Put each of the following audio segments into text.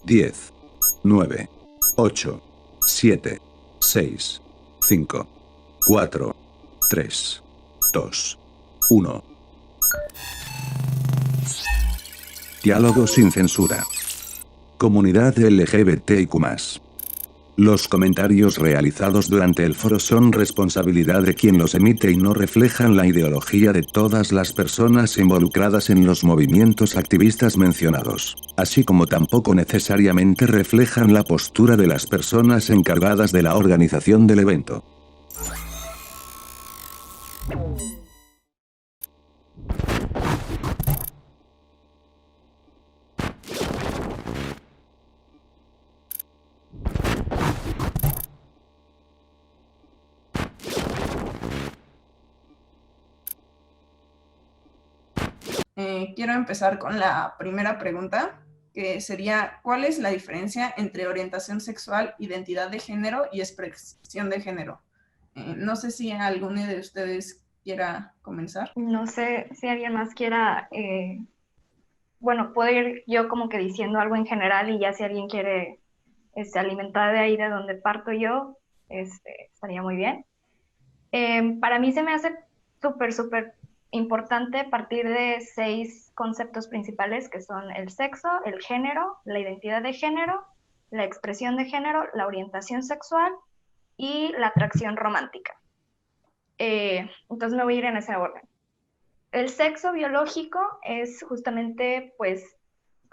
10, 9, 8, 7, 6, 5, 4, 3, 2, 1. Diálogo sin censura. Comunidad LGBTIQ+. Los comentarios realizados durante el foro son responsabilidad de quien los emite y no reflejan la ideología de todas las personas involucradas en los movimientos activistas mencionados, así como tampoco necesariamente reflejan la postura de las personas encargadas de la organización del evento. Quiero empezar con la primera pregunta, que sería, ¿cuál es la diferencia entre orientación sexual, identidad de género y expresión de género? No sé si alguno de ustedes quiera comenzar. No sé si alguien más quiera, bueno, puedo ir yo como que diciendo algo en general y ya si alguien quiere alimentar de ahí de donde parto yo, estaría muy bien. Para mí se me hace súper importante partir de 6 conceptos principales que son el sexo, el género, la identidad de género, la expresión de género, la orientación sexual y la atracción romántica. Entonces me voy a ir en ese orden. El sexo biológico es justamente pues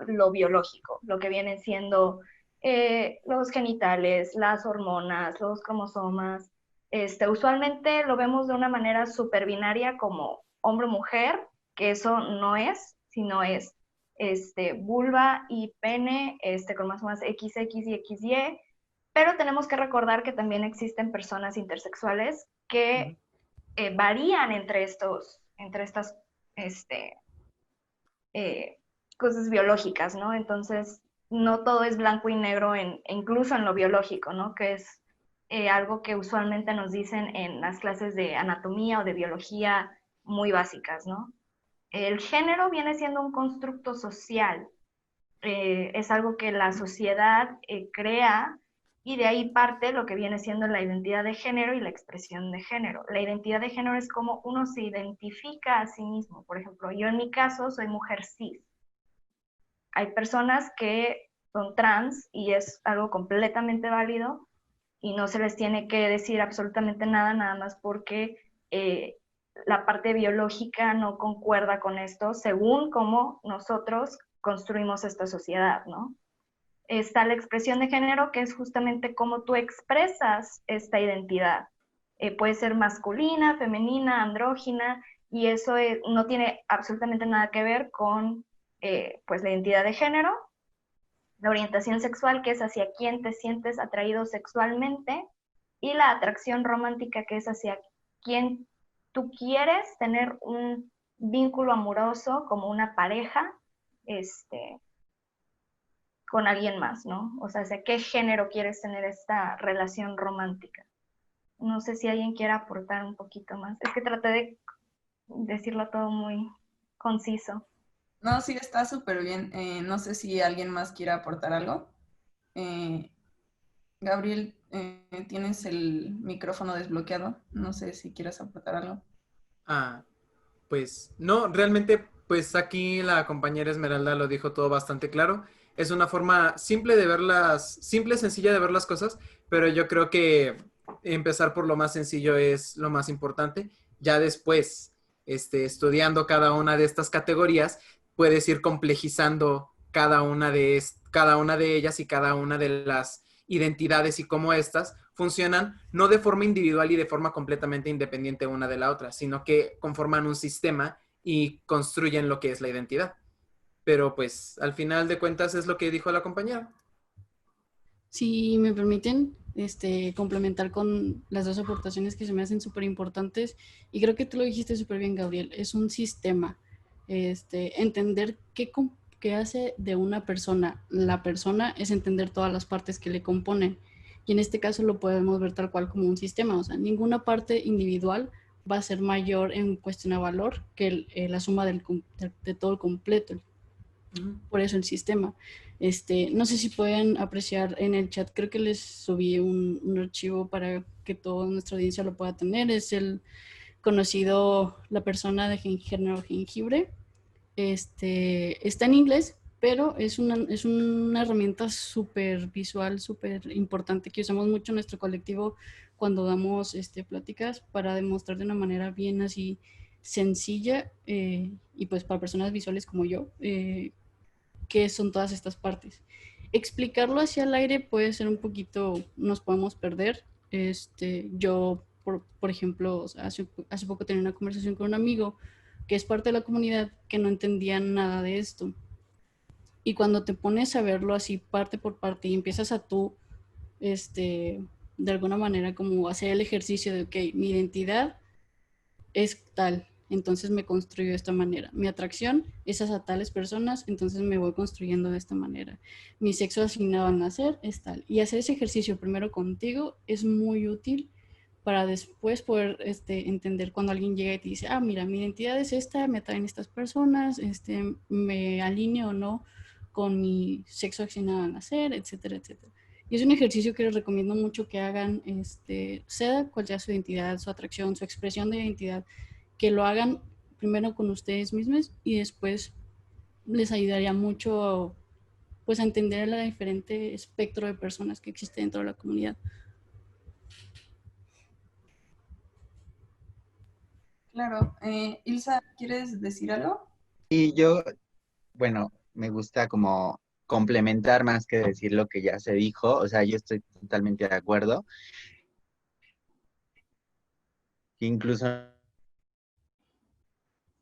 lo biológico, lo que vienen siendo los genitales, las hormonas, los cromosomas. Usualmente lo vemos de una manera súper binaria como hombre-mujer, que eso no es, sino es vulva y pene, cromosomas XX y XY, pero tenemos que recordar que también existen personas intersexuales que varían entre estas cosas biológicas, ¿no? Entonces, no todo es blanco y negro, incluso en lo biológico, ¿no? Que es algo que usualmente nos dicen en las clases de anatomía o de biología muy básicas, ¿no? El género viene siendo un constructo social, es algo que la sociedad crea y de ahí parte lo que viene siendo la identidad de género y la expresión de género. La identidad de género es como uno se identifica a sí mismo. Por ejemplo, yo en mi caso soy mujer cis. Hay personas que son trans y es algo completamente válido y no se les tiene que decir absolutamente nada, nada más porque la parte biológica no concuerda con esto, según cómo nosotros construimos esta sociedad, ¿no? Está la expresión de género, que es justamente cómo tú expresas esta identidad. Puede ser masculina, femenina, andrógina, y eso no tiene absolutamente nada que ver con pues la identidad de género, la orientación sexual, que es hacia quién te sientes atraído sexualmente, y la atracción romántica, que es hacia quién tú quieres tener un vínculo amoroso como una pareja, con alguien más, ¿no? O sea, ¿hacia qué género quieres tener esta relación romántica? No sé si alguien quiera aportar un poquito más. Es que traté de decirlo todo muy conciso. No, sí, está súper bien. No sé si alguien más quiera aportar algo. Gabriel, tienes el micrófono desbloqueado. No sé si quieres aportar algo. Pues no, realmente pues aquí la compañera Esmeralda lo dijo todo bastante claro. Es una forma simple de simple, sencilla de ver las cosas, pero yo creo que empezar por lo más sencillo es lo más importante. Ya después, estudiando cada una de estas categorías, puedes ir complejizando cada una de ellas y cada una de las identidades y cómo estas funcionan no de forma individual y de forma completamente independiente una de la otra, sino que conforman un sistema y construyen lo que es la identidad. Pero pues al final de cuentas es lo que dijo la compañera. Si me permiten complementar con las dos aportaciones que se me hacen súper importantes, y creo que tú lo dijiste súper bien, Gabriel, es un sistema. Entender qué hace de una persona la persona es entender todas las partes que le componen. Y en este caso lo podemos ver tal cual como un sistema. O sea, ninguna parte individual va a ser mayor en cuestión de valor que la suma de todo el completo. por eso el sistema. No sé si pueden apreciar en el chat, creo que les subí un archivo para que toda nuestra audiencia lo pueda tener. Es el conocido, la persona de género jengibre. Está en inglés, pero es una herramienta súper visual, súper importante que usamos mucho en nuestro colectivo cuando damos pláticas para demostrar de una manera bien así sencilla y pues para personas visuales como yo, qué son todas estas partes. Explicarlo hacia el aire puede ser un poquito, nos podemos perder. Yo, por ejemplo, o sea, hace poco tenía una conversación con un amigo que es parte de la comunidad que no entendía nada de esto. Y cuando te pones a verlo así parte por parte y empiezas a tú, de alguna manera como hacer el ejercicio de, ok, mi identidad es tal, entonces me construyo de esta manera. Mi atracción es hacia tales personas, entonces me voy construyendo de esta manera. Mi sexo asignado al nacer es tal. Y hacer ese ejercicio primero contigo es muy útil para después poder entender cuando alguien llega y te dice, ah, mira, mi identidad es esta, me atraen estas personas, me alineo o no con mi sexo asignado al nacer, etcétera, etcétera. Y es un ejercicio que les recomiendo mucho que hagan, sea cual sea su identidad, su atracción, su expresión de identidad, que lo hagan primero con ustedes mismos y después les ayudaría mucho pues a entender el diferente espectro de personas que existe dentro de la comunidad. Claro. Ilsa, ¿quieres decir algo? Y yo, bueno, me gusta como complementar más que decir lo que ya se dijo, o sea, yo estoy totalmente de acuerdo. Incluso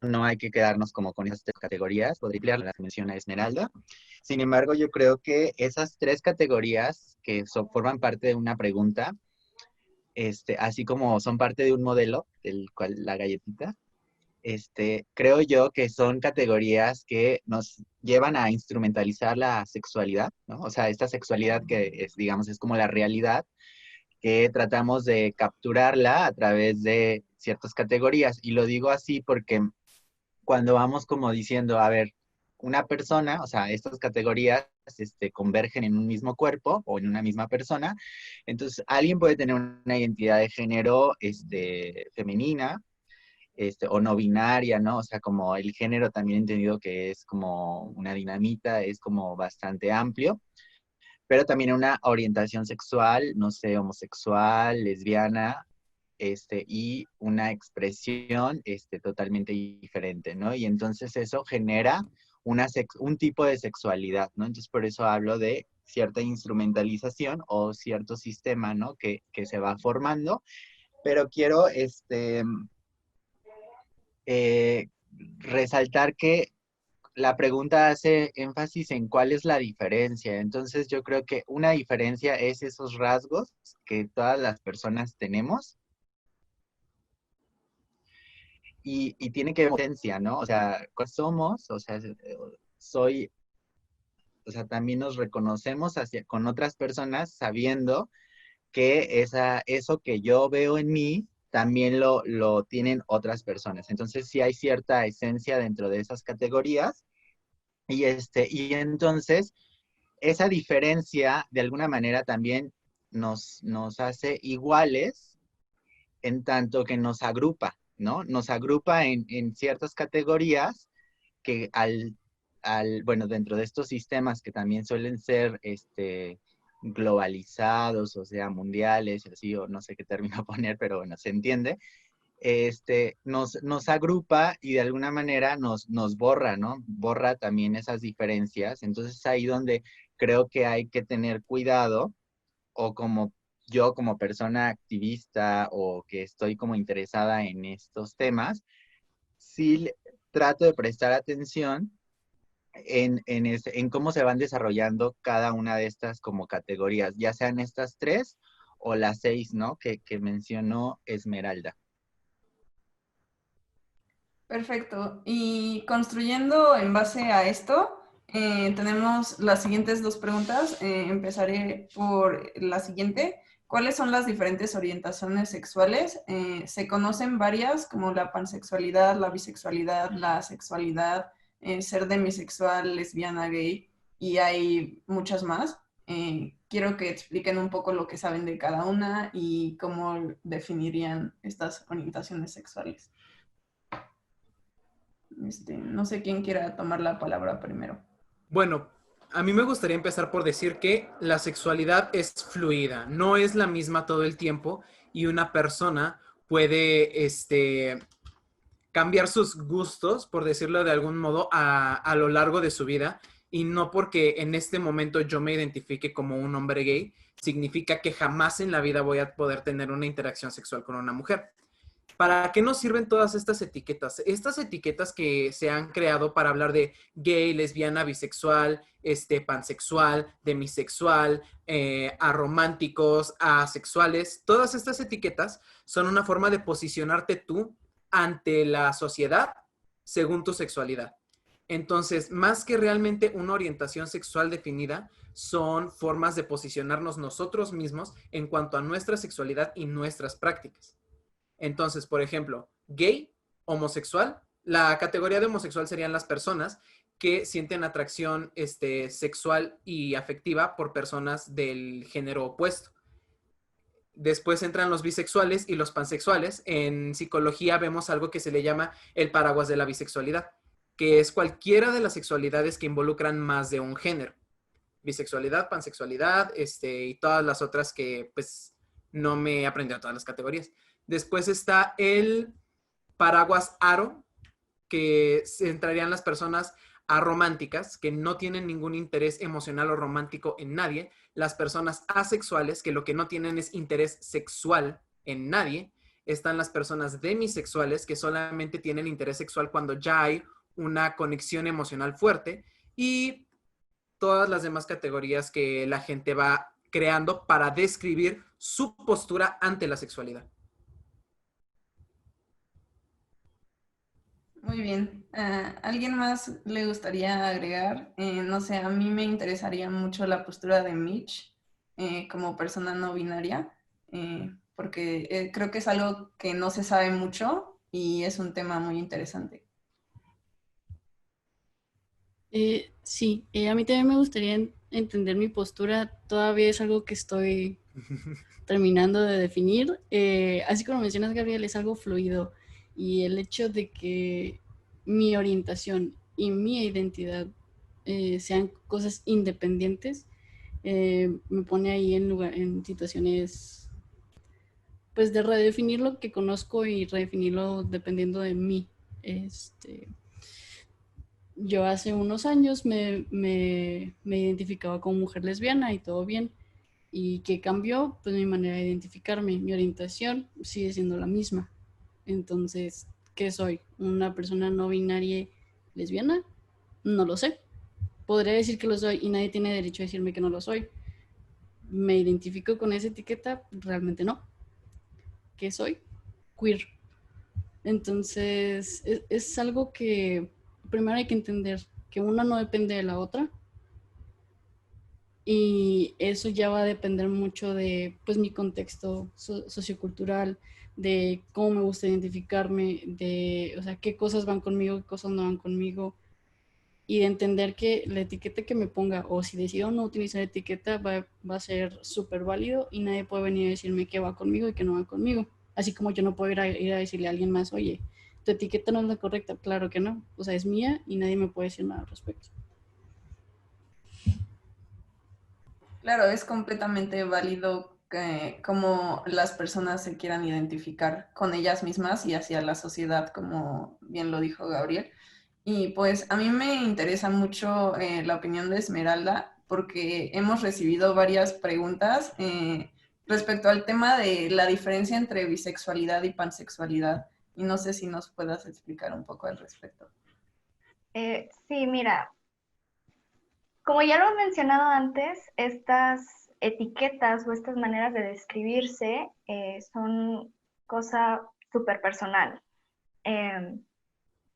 no hay que quedarnos como con esas tres categorías, podría ampliar la que menciona Esmeralda. Sin embargo, yo creo que esas tres categorías que forman parte de una pregunta, así como son parte de un modelo, del cual la galletita, creo yo que son categorías que nos llevan a instrumentalizar la sexualidad, ¿no? O sea, esta sexualidad que es, digamos, es como la realidad, que tratamos de capturarla a través de ciertas categorías. Y lo digo así porque cuando vamos como diciendo, a ver, una persona, o sea, estas categorías convergen en un mismo cuerpo o en una misma persona, entonces alguien puede tener una identidad de género femenina, o no binaria, ¿no? O sea, como el género también entendido que es como una dinamita, es como bastante amplio, pero también una orientación sexual, no sé, homosexual, lesbiana, y una expresión totalmente diferente, ¿no? Y entonces eso genera un tipo de sexualidad, ¿no? Entonces por eso hablo de cierta instrumentalización o cierto sistema, ¿no? Que se va formando, pero quiero resaltar que la pregunta hace énfasis en cuál es la diferencia. Entonces yo creo que una diferencia es esos rasgos que todas las personas tenemos y tiene que ver con esencia, ¿no? O sea, ¿cuál somos? O sea, o sea, también nos reconocemos con otras personas sabiendo que eso que yo veo en mí también lo tienen otras personas. Entonces sí hay cierta esencia dentro de esas categorías y entonces esa diferencia de alguna manera también nos hace iguales en tanto que nos agrupa, ¿no? Nos agrupa en ciertas categorías que bueno, dentro de estos sistemas que también suelen ser globalizados, o sea, mundiales, así, o no sé qué término poner, pero bueno, se entiende, nos agrupa y de alguna manera nos borra, ¿no? Borra también esas diferencias. Entonces ahí donde creo que hay que tener cuidado, o como yo como persona activista o que estoy como interesada en estos temas, sí trato de prestar atención en cómo se van desarrollando cada una de estas como categorías, ya sean estas tres o las 6, ¿no? Que mencionó Esmeralda. Perfecto. Y construyendo en base a esto, tenemos las siguientes dos preguntas. Empezaré por la siguiente. ¿Cuáles son las diferentes orientaciones sexuales? Se conocen varias, como la pansexualidad, la bisexualidad, la sexualidad, ser demisexual, lesbiana, gay, y hay muchas más. Quiero que expliquen un poco lo que saben de cada una y cómo definirían estas orientaciones sexuales. No sé quién quiera tomar la palabra primero. Bueno, a mí me gustaría empezar por decir que la sexualidad es fluida, no es la misma todo el tiempo y una persona puede cambiar sus gustos, por decirlo de algún modo, a lo largo de su vida, y no porque en este momento yo me identifique como un hombre gay, significa que jamás en la vida voy a poder tener una interacción sexual con una mujer. ¿Para qué nos sirven todas estas etiquetas? Estas etiquetas que se han creado para hablar de gay, lesbiana, bisexual, pansexual, demisexual, arománticos, asexuales, todas estas etiquetas son una forma de posicionarte tú ante la sociedad según tu sexualidad. Entonces, más que realmente una orientación sexual definida, son formas de posicionarnos nosotros mismos en cuanto a nuestra sexualidad y nuestras prácticas. Entonces, por ejemplo, gay, homosexual, la categoría de homosexual serían las personas que sienten atracción sexual y afectiva por personas del género opuesto. Después entran los bisexuales y los pansexuales. En psicología vemos algo que se le llama el paraguas de la bisexualidad, que es cualquiera de las sexualidades que involucran más de un género. Bisexualidad, pansexualidad, y todas las otras que pues no me he aprendido todas las categorías. Después está el paraguas aro, que entrarían las personas arománticas, que no tienen ningún interés emocional o romántico en nadie. Las personas asexuales, que lo que no tienen es interés sexual en nadie. Están las personas demisexuales, que solamente tienen interés sexual cuando ya hay una conexión emocional fuerte. Y todas las demás categorías que la gente va creando para describir su postura ante la sexualidad. Muy bien. ¿Alguien más le gustaría agregar? No sé, a mí me interesaría mucho la postura de Mitch como persona no binaria, porque creo que es algo que no se sabe mucho y es un tema muy interesante. Sí, a mí también me gustaría entender mi postura. Todavía es algo que estoy terminando de definir. Así como mencionas, Gabriel, es algo fluido. Y el hecho de que mi orientación y mi identidad sean cosas independientes me pone ahí en situaciones pues de redefinir lo que conozco y redefinirlo dependiendo de mí. Yo hace unos años me identificaba como mujer lesbiana y todo bien. ¿Y qué cambió? Pues mi manera de identificarme, mi orientación sigue siendo la misma. Entonces, ¿qué soy? ¿Una persona no binaria lesbiana? No lo sé. Podría decir que lo soy y nadie tiene derecho a decirme que no lo soy. ¿Me identifico con esa etiqueta? Realmente no. ¿Qué soy? Queer. Entonces, es algo que primero hay que entender que una no depende de la otra. Y eso ya va a depender mucho de pues mi contexto sociocultural, de cómo me gusta identificarme, de, o sea, qué cosas van conmigo, qué cosas no van conmigo, y de entender que la etiqueta que me ponga, o si decido no utilizar etiqueta, va a ser súper válido y nadie puede venir a decirme qué va conmigo y qué no va conmigo. Así como yo no puedo ir a decirle a alguien más, oye, tu etiqueta no es la correcta. Claro que no. O sea, es mía y nadie me puede decir nada al respecto. Claro, es completamente válido que cómo las personas se quieran identificar con ellas mismas y hacia la sociedad, como bien lo dijo Gabriel. Y pues a mí me interesa mucho la opinión de Esmeralda porque hemos recibido varias preguntas respecto al tema de la diferencia entre bisexualidad y pansexualidad. Y no sé si nos puedas explicar un poco al respecto. Sí, mira, como ya lo he mencionado antes, estas etiquetas o estas maneras de describirse son cosa súper personal.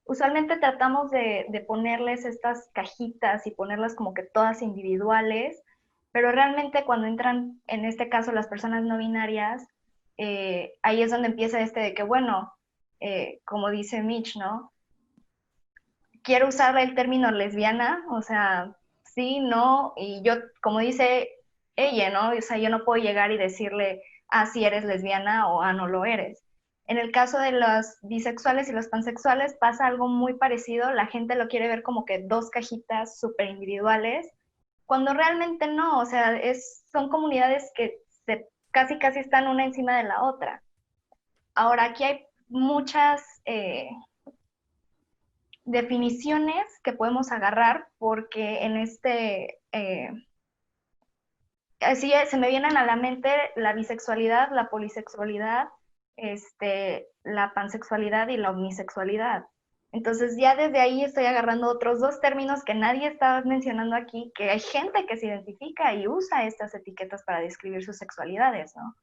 Usualmente tratamos de ponerles estas cajitas y ponerlas como que todas individuales, pero realmente cuando entran, en este caso, las personas no binarias, ahí es donde empieza de que, bueno, como dice Mitch, ¿no? quiero usar el término lesbiana, o sea, sí, no, y yo, como dice ella, ¿no? O sea, yo no puedo llegar y decirle, ah, sí eres lesbiana o ah, no lo eres. En el caso de los bisexuales y los pansexuales pasa algo muy parecido, la gente lo quiere ver como que dos cajitas súper individuales, cuando realmente no, o sea, son comunidades que casi casi están una encima de la otra. Ahora, aquí hay muchas definiciones que podemos agarrar porque en así se me vienen a la mente la bisexualidad, la polisexualidad, la pansexualidad y la omnisexualidad. Entonces ya desde ahí estoy agarrando otros dos términos que nadie estaba mencionando aquí, que hay gente que se identifica y usa estas etiquetas para describir sus sexualidades, ¿no?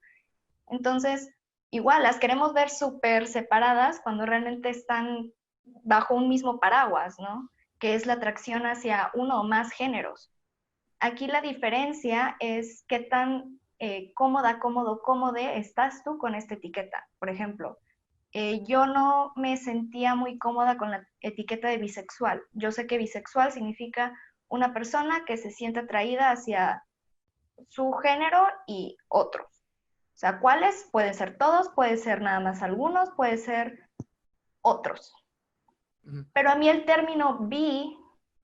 Entonces, igual, las queremos ver súper separadas cuando realmente están bajo un mismo paraguas, ¿no? Que es la atracción hacia uno o más géneros. Aquí la diferencia es qué tan cómode estás tú con esta etiqueta. Por ejemplo, yo no me sentía muy cómoda con la etiqueta de bisexual. Yo sé que bisexual significa una persona que se siente atraída hacia su género y otros. O sea, ¿cuáles? Pueden ser todos, puede ser nada más algunos, puede ser otros. Pero a mí el término bi,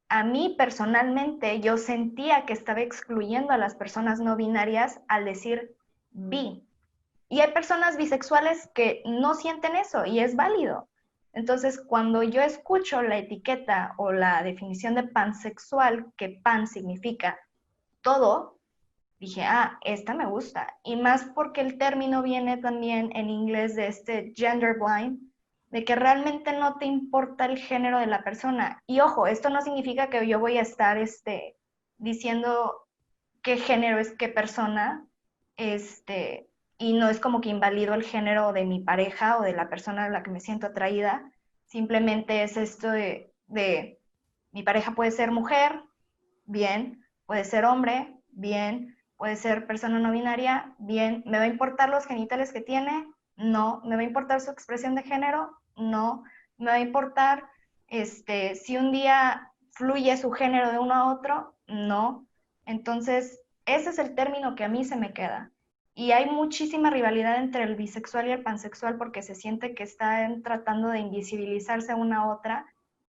a mí personalmente, yo sentía que estaba excluyendo a las personas no binarias al decir bi. Y hay personas bisexuales que no sienten eso y es válido. Entonces, cuando yo escucho la etiqueta o la definición de pansexual, que pan significa todo, dije, ah, esta me gusta. Y más porque el término viene también en inglés de gender blind, de que realmente no te importa el género de la persona. Y ojo, esto no significa que yo voy a estar diciendo qué género es qué persona, y no es como que invalido el género de mi pareja o de la persona a la que me siento atraída. Simplemente es esto de mi pareja puede ser mujer, bien, puede ser hombre, bien, puede ser persona no binaria, bien, ¿me va a importar los genitales que tiene? No, ¿me va a importar su expresión de género? No, ¿me va a importar si un día fluye su género de uno a otro? No. Entonces, ese es el término que a mí se me queda. Y hay muchísima rivalidad entre el bisexual y el pansexual porque se siente que están tratando de invisibilizarse una a otra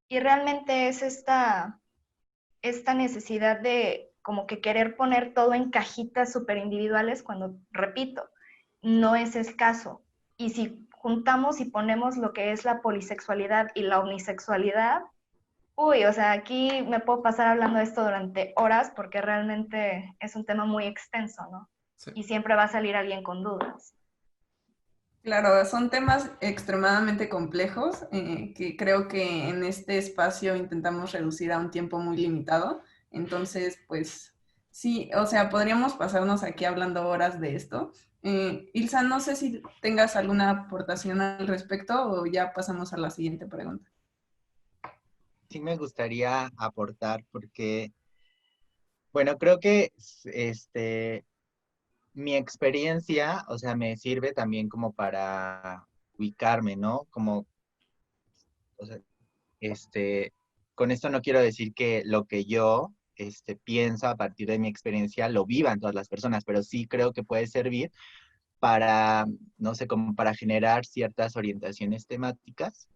y realmente es esta necesidad de como que querer poner todo en cajitas súper individuales cuando, repito, no es el caso. Y si juntamos y ponemos lo que es la polisexualidad y la omnisexualidad, uy, o sea, aquí me puedo pasar hablando de esto durante horas porque realmente es un tema muy extenso, ¿no? Sí. Y siempre va a salir alguien con dudas. Claro, son temas extremadamente complejos que creo que en este espacio intentamos reducir a un tiempo muy limitado. Entonces, pues sí, o sea, podríamos pasarnos aquí hablando horas de esto. Ilsa, no sé si tengas alguna aportación al respecto o ya pasamos a la siguiente pregunta. Sí me gustaría aportar porque, bueno, creo que mi experiencia, o sea, me sirve también como para ubicarme, ¿no? Como, o sea, con esto no quiero decir que lo que yo pienso a partir de mi experiencia lo vivan todas las personas, pero sí creo que puede servir para, no sé, como para generar ciertas orientaciones temáticas,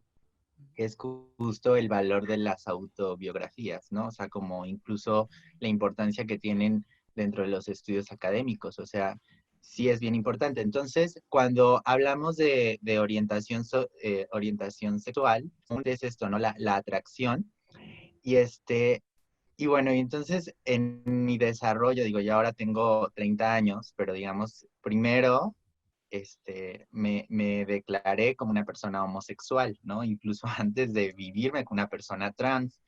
que es justo el valor de las autobiografías, ¿no? O sea, como incluso la importancia que tienen dentro de los estudios académicos, o sea, sí es bien importante. Entonces, cuando hablamos de orientación sexual, es esto, ¿no? La atracción. Y y bueno, y entonces en mi desarrollo, digo, ya ahora tengo 30 años, pero digamos, primero me declaré como una persona homosexual, ¿no? Incluso antes de vivirme con una persona trans.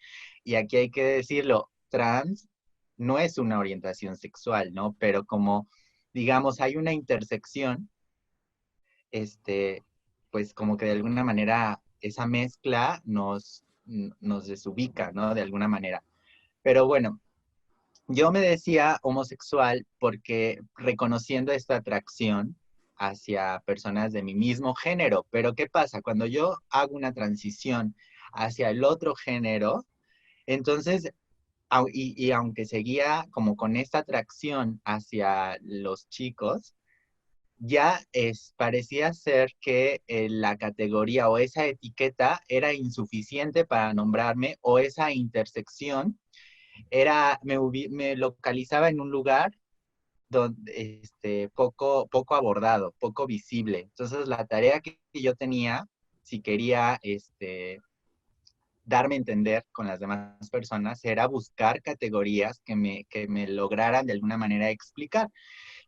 Y aquí hay que decirlo, trans no es una orientación sexual, ¿no? Pero como, digamos, hay una intersección, pues como que de alguna manera esa mezcla nos desubica, ¿no? De alguna manera. Pero bueno, yo me decía homosexual porque reconociendo esta atracción hacia personas de mi mismo género, pero ¿qué pasa? Cuando yo hago una transición hacia el otro género. Entonces, y aunque seguía como con esta atracción hacia los chicos, ya parecía ser que la categoría o esa etiqueta era insuficiente para nombrarme, o esa intersección me localizaba en un lugar donde, poco abordado, poco visible. Entonces, la tarea que yo tenía, si quería darme a entender con las demás personas, era buscar categorías que me lograran de alguna manera explicar.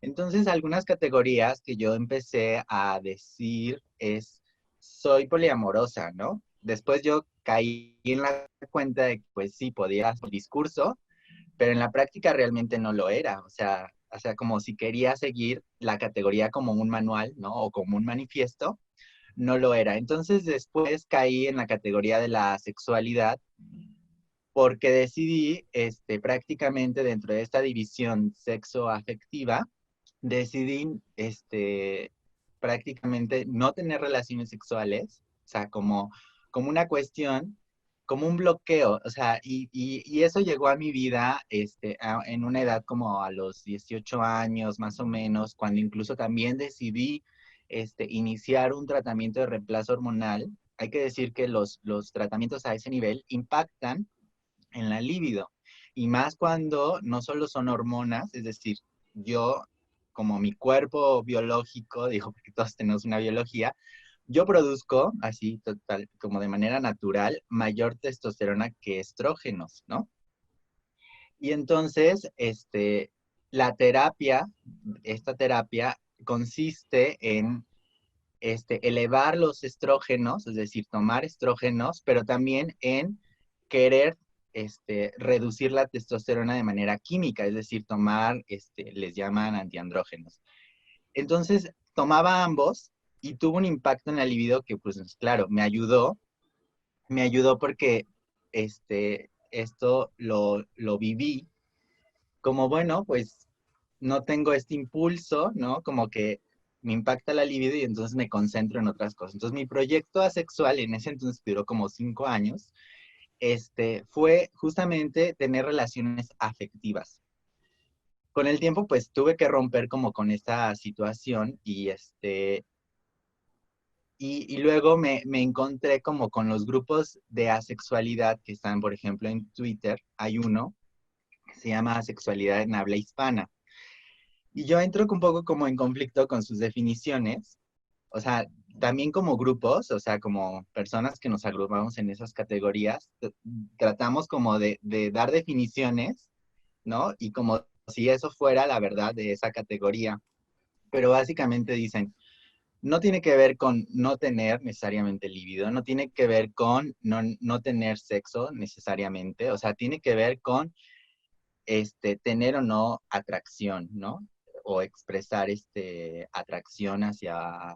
Entonces, algunas categorías que yo empecé a decir es, soy poliamorosa, ¿no? Después yo caí en la cuenta de que, pues sí, podía hacer discurso, pero en la práctica realmente no lo era. O sea, como si quería seguir la categoría como un manual, ¿no? O como un manifiesto, no lo era. Entonces, después caí en la categoría de la sexualidad, porque decidí, prácticamente dentro de esta división sexo-afectiva, decidí, prácticamente no tener relaciones sexuales, o sea, como una cuestión, como un bloqueo, o sea, y eso llegó a mi vida, en una edad como a los 18 años, más o menos, cuando incluso también decidí, iniciar un tratamiento de reemplazo hormonal. Hay que decir que los tratamientos a ese nivel impactan en la libido. Y más cuando no solo son hormonas, es decir, yo, como mi cuerpo biológico, digo, porque todos tenemos una biología, yo produzco, así total, como de manera natural, mayor testosterona que estrógenos, ¿no? Y entonces, la terapia, esta terapia consiste en elevar los estrógenos, es decir, tomar estrógenos, pero también en querer reducir la testosterona de manera química, es decir, tomar, les llaman antiandrógenos. Entonces, tomaba ambos y tuvo un impacto en la libido que, pues, claro, me ayudó porque esto lo viví como, bueno, pues no tengo este impulso, ¿no? Como que me impacta la libido y entonces me concentro en otras cosas. Entonces mi proyecto asexual en ese entonces duró como 5 años, fue justamente tener relaciones afectivas. Con el tiempo, pues tuve que romper como con esta situación y luego me encontré como con los grupos de asexualidad que están, por ejemplo, en Twitter. Hay uno que se llama Asexualidad en Habla Hispana. Y yo entro un poco como en conflicto con sus definiciones, o sea, también como grupos, o sea, como personas que nos agrupamos en esas categorías, tratamos como de dar definiciones, ¿no? Y como si eso fuera la verdad de esa categoría. Pero básicamente dicen, no tiene que ver con no tener necesariamente libido, no tiene que ver con no tener sexo necesariamente, o sea, tiene que ver con tener o no atracción, ¿no? O expresar atracción hacia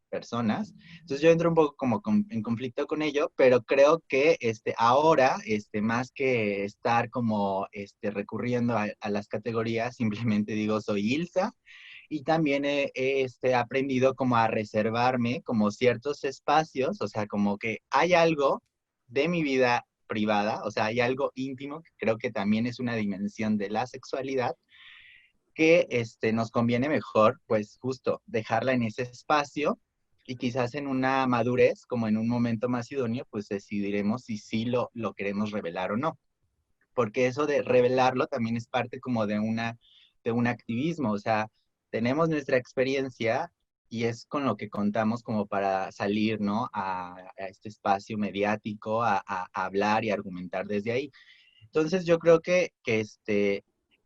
personas. Entonces yo entro un poco como en conflicto con ello, pero creo que ahora, más que estar como recurriendo a las categorías, simplemente digo soy Ilsa, y también he aprendido como a reservarme como ciertos espacios, o sea, como que hay algo de mi vida privada, o sea, hay algo íntimo que creo que también es una dimensión de la sexualidad que nos conviene mejor, pues justo dejarla en ese espacio y quizás en una madurez, como en un momento más idóneo, pues decidiremos si sí lo queremos revelar o no. Porque eso de revelarlo también es parte como de un activismo, o sea, tenemos nuestra experiencia y es con lo que contamos como para salir, ¿no? A este espacio mediático, a hablar y argumentar desde ahí. Entonces yo creo que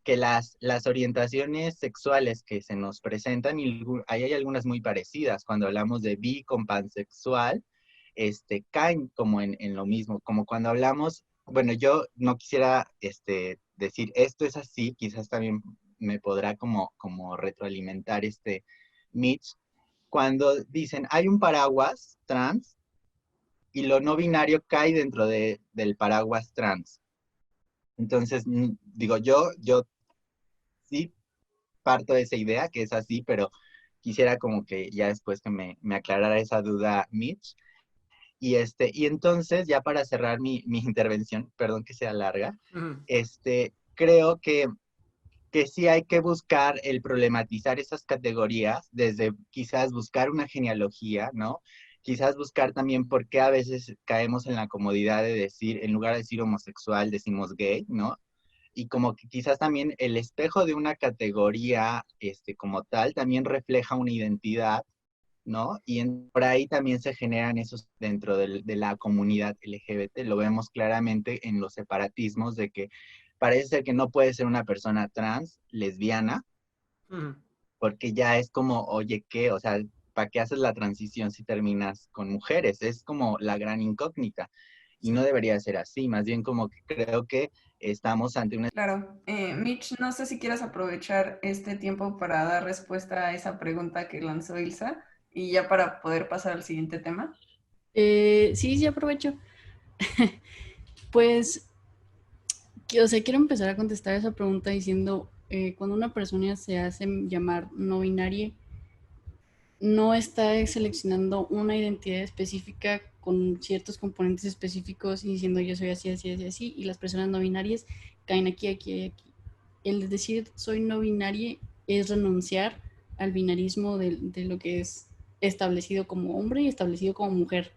las orientaciones sexuales que se nos presentan, y ahí hay algunas muy parecidas, cuando hablamos de bi con pansexual, caen como en lo mismo, como cuando hablamos, bueno, yo no quisiera decir esto es así, quizás también me podrá como retroalimentar Mitch, cuando dicen hay un paraguas trans y lo no binario cae dentro del paraguas trans. Entonces, digo, yo sí parto de esa idea que es así, pero quisiera como que ya después que me aclarara esa duda Mitch. Y entonces, ya para cerrar mi intervención, perdón que sea larga, Ujú. creo que sí hay que buscar el problematizar esas categorías, desde quizás buscar una genealogía, ¿no? Quizás buscar también por qué a veces caemos en la comodidad de decir, en lugar de decir homosexual, decimos gay, ¿no? Y como que quizás también el espejo de una categoría como tal también refleja una identidad, ¿no? Por ahí también se generan esos dentro de la comunidad LGBT. Lo vemos claramente en los separatismos de que parece ser que no puede ser una persona trans, lesbiana, Ujú. porque ya es como, oye, ¿qué? O sea, ¿para qué haces la transición si terminas con mujeres? Es como la gran incógnita. Y no Sí. debería ser así, más bien como que creo que estamos ante una... Claro. Mitch, no sé si quieras aprovechar este tiempo para dar respuesta a esa pregunta que lanzó Ilsa y ya para poder pasar al siguiente tema. Sí, sí, aprovecho. Pues, o sea, quiero empezar a contestar esa pregunta diciendo, cuando una persona se hace llamar no binaria, no está seleccionando una identidad específica con ciertos componentes específicos y diciendo yo soy así, así, así, así, y las personas no binarias caen aquí, aquí y aquí. El decir soy no binaria es renunciar al binarismo de lo que es establecido como hombre y establecido como mujer.